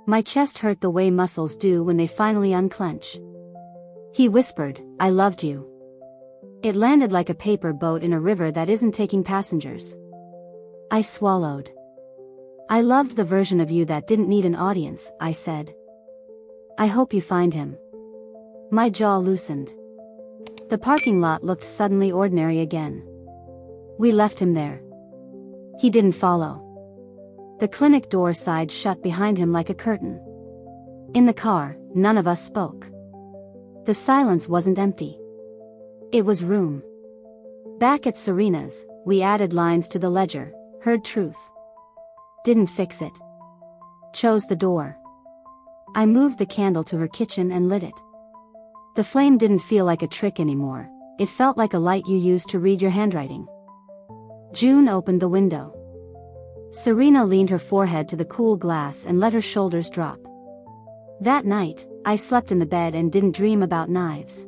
My chest hurt the way muscles do when they finally unclench. He whispered, "I loved you." It landed like a paper boat in a river that isn't taking passengers. I swallowed. "I loved the version of you that didn't need an audience," I said. "I hope you find him." My jaw loosened. The parking lot looked suddenly ordinary again. We left him there. He didn't follow. The clinic door side shut behind him like a curtain. In the car, none of us spoke. The silence wasn't empty. It was room. Back at Serena's, we added lines to the ledger, heard truth. Didn't fix it. Chose the door. I moved the candle to her kitchen and lit it. The flame didn't feel like a trick anymore, it felt like a light you use to read your handwriting. June opened the window. Serena leaned her forehead to the cool glass and let her shoulders drop. That night, I slept in the bed and didn't dream about knives.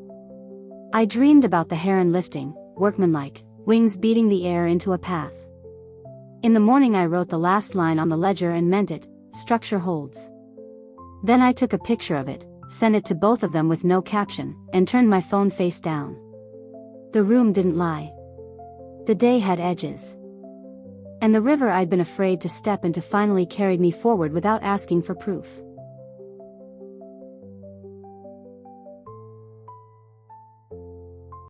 I dreamed about the heron lifting, workmanlike, wings beating the air into a path. In the morning I wrote the last line on the ledger and meant it, "Structure holds." Then I took a picture of it, sent it to both of them with no caption, and turned my phone face down. The room didn't lie. The day had edges. And the river I'd been afraid to step into finally carried me forward without asking for proof.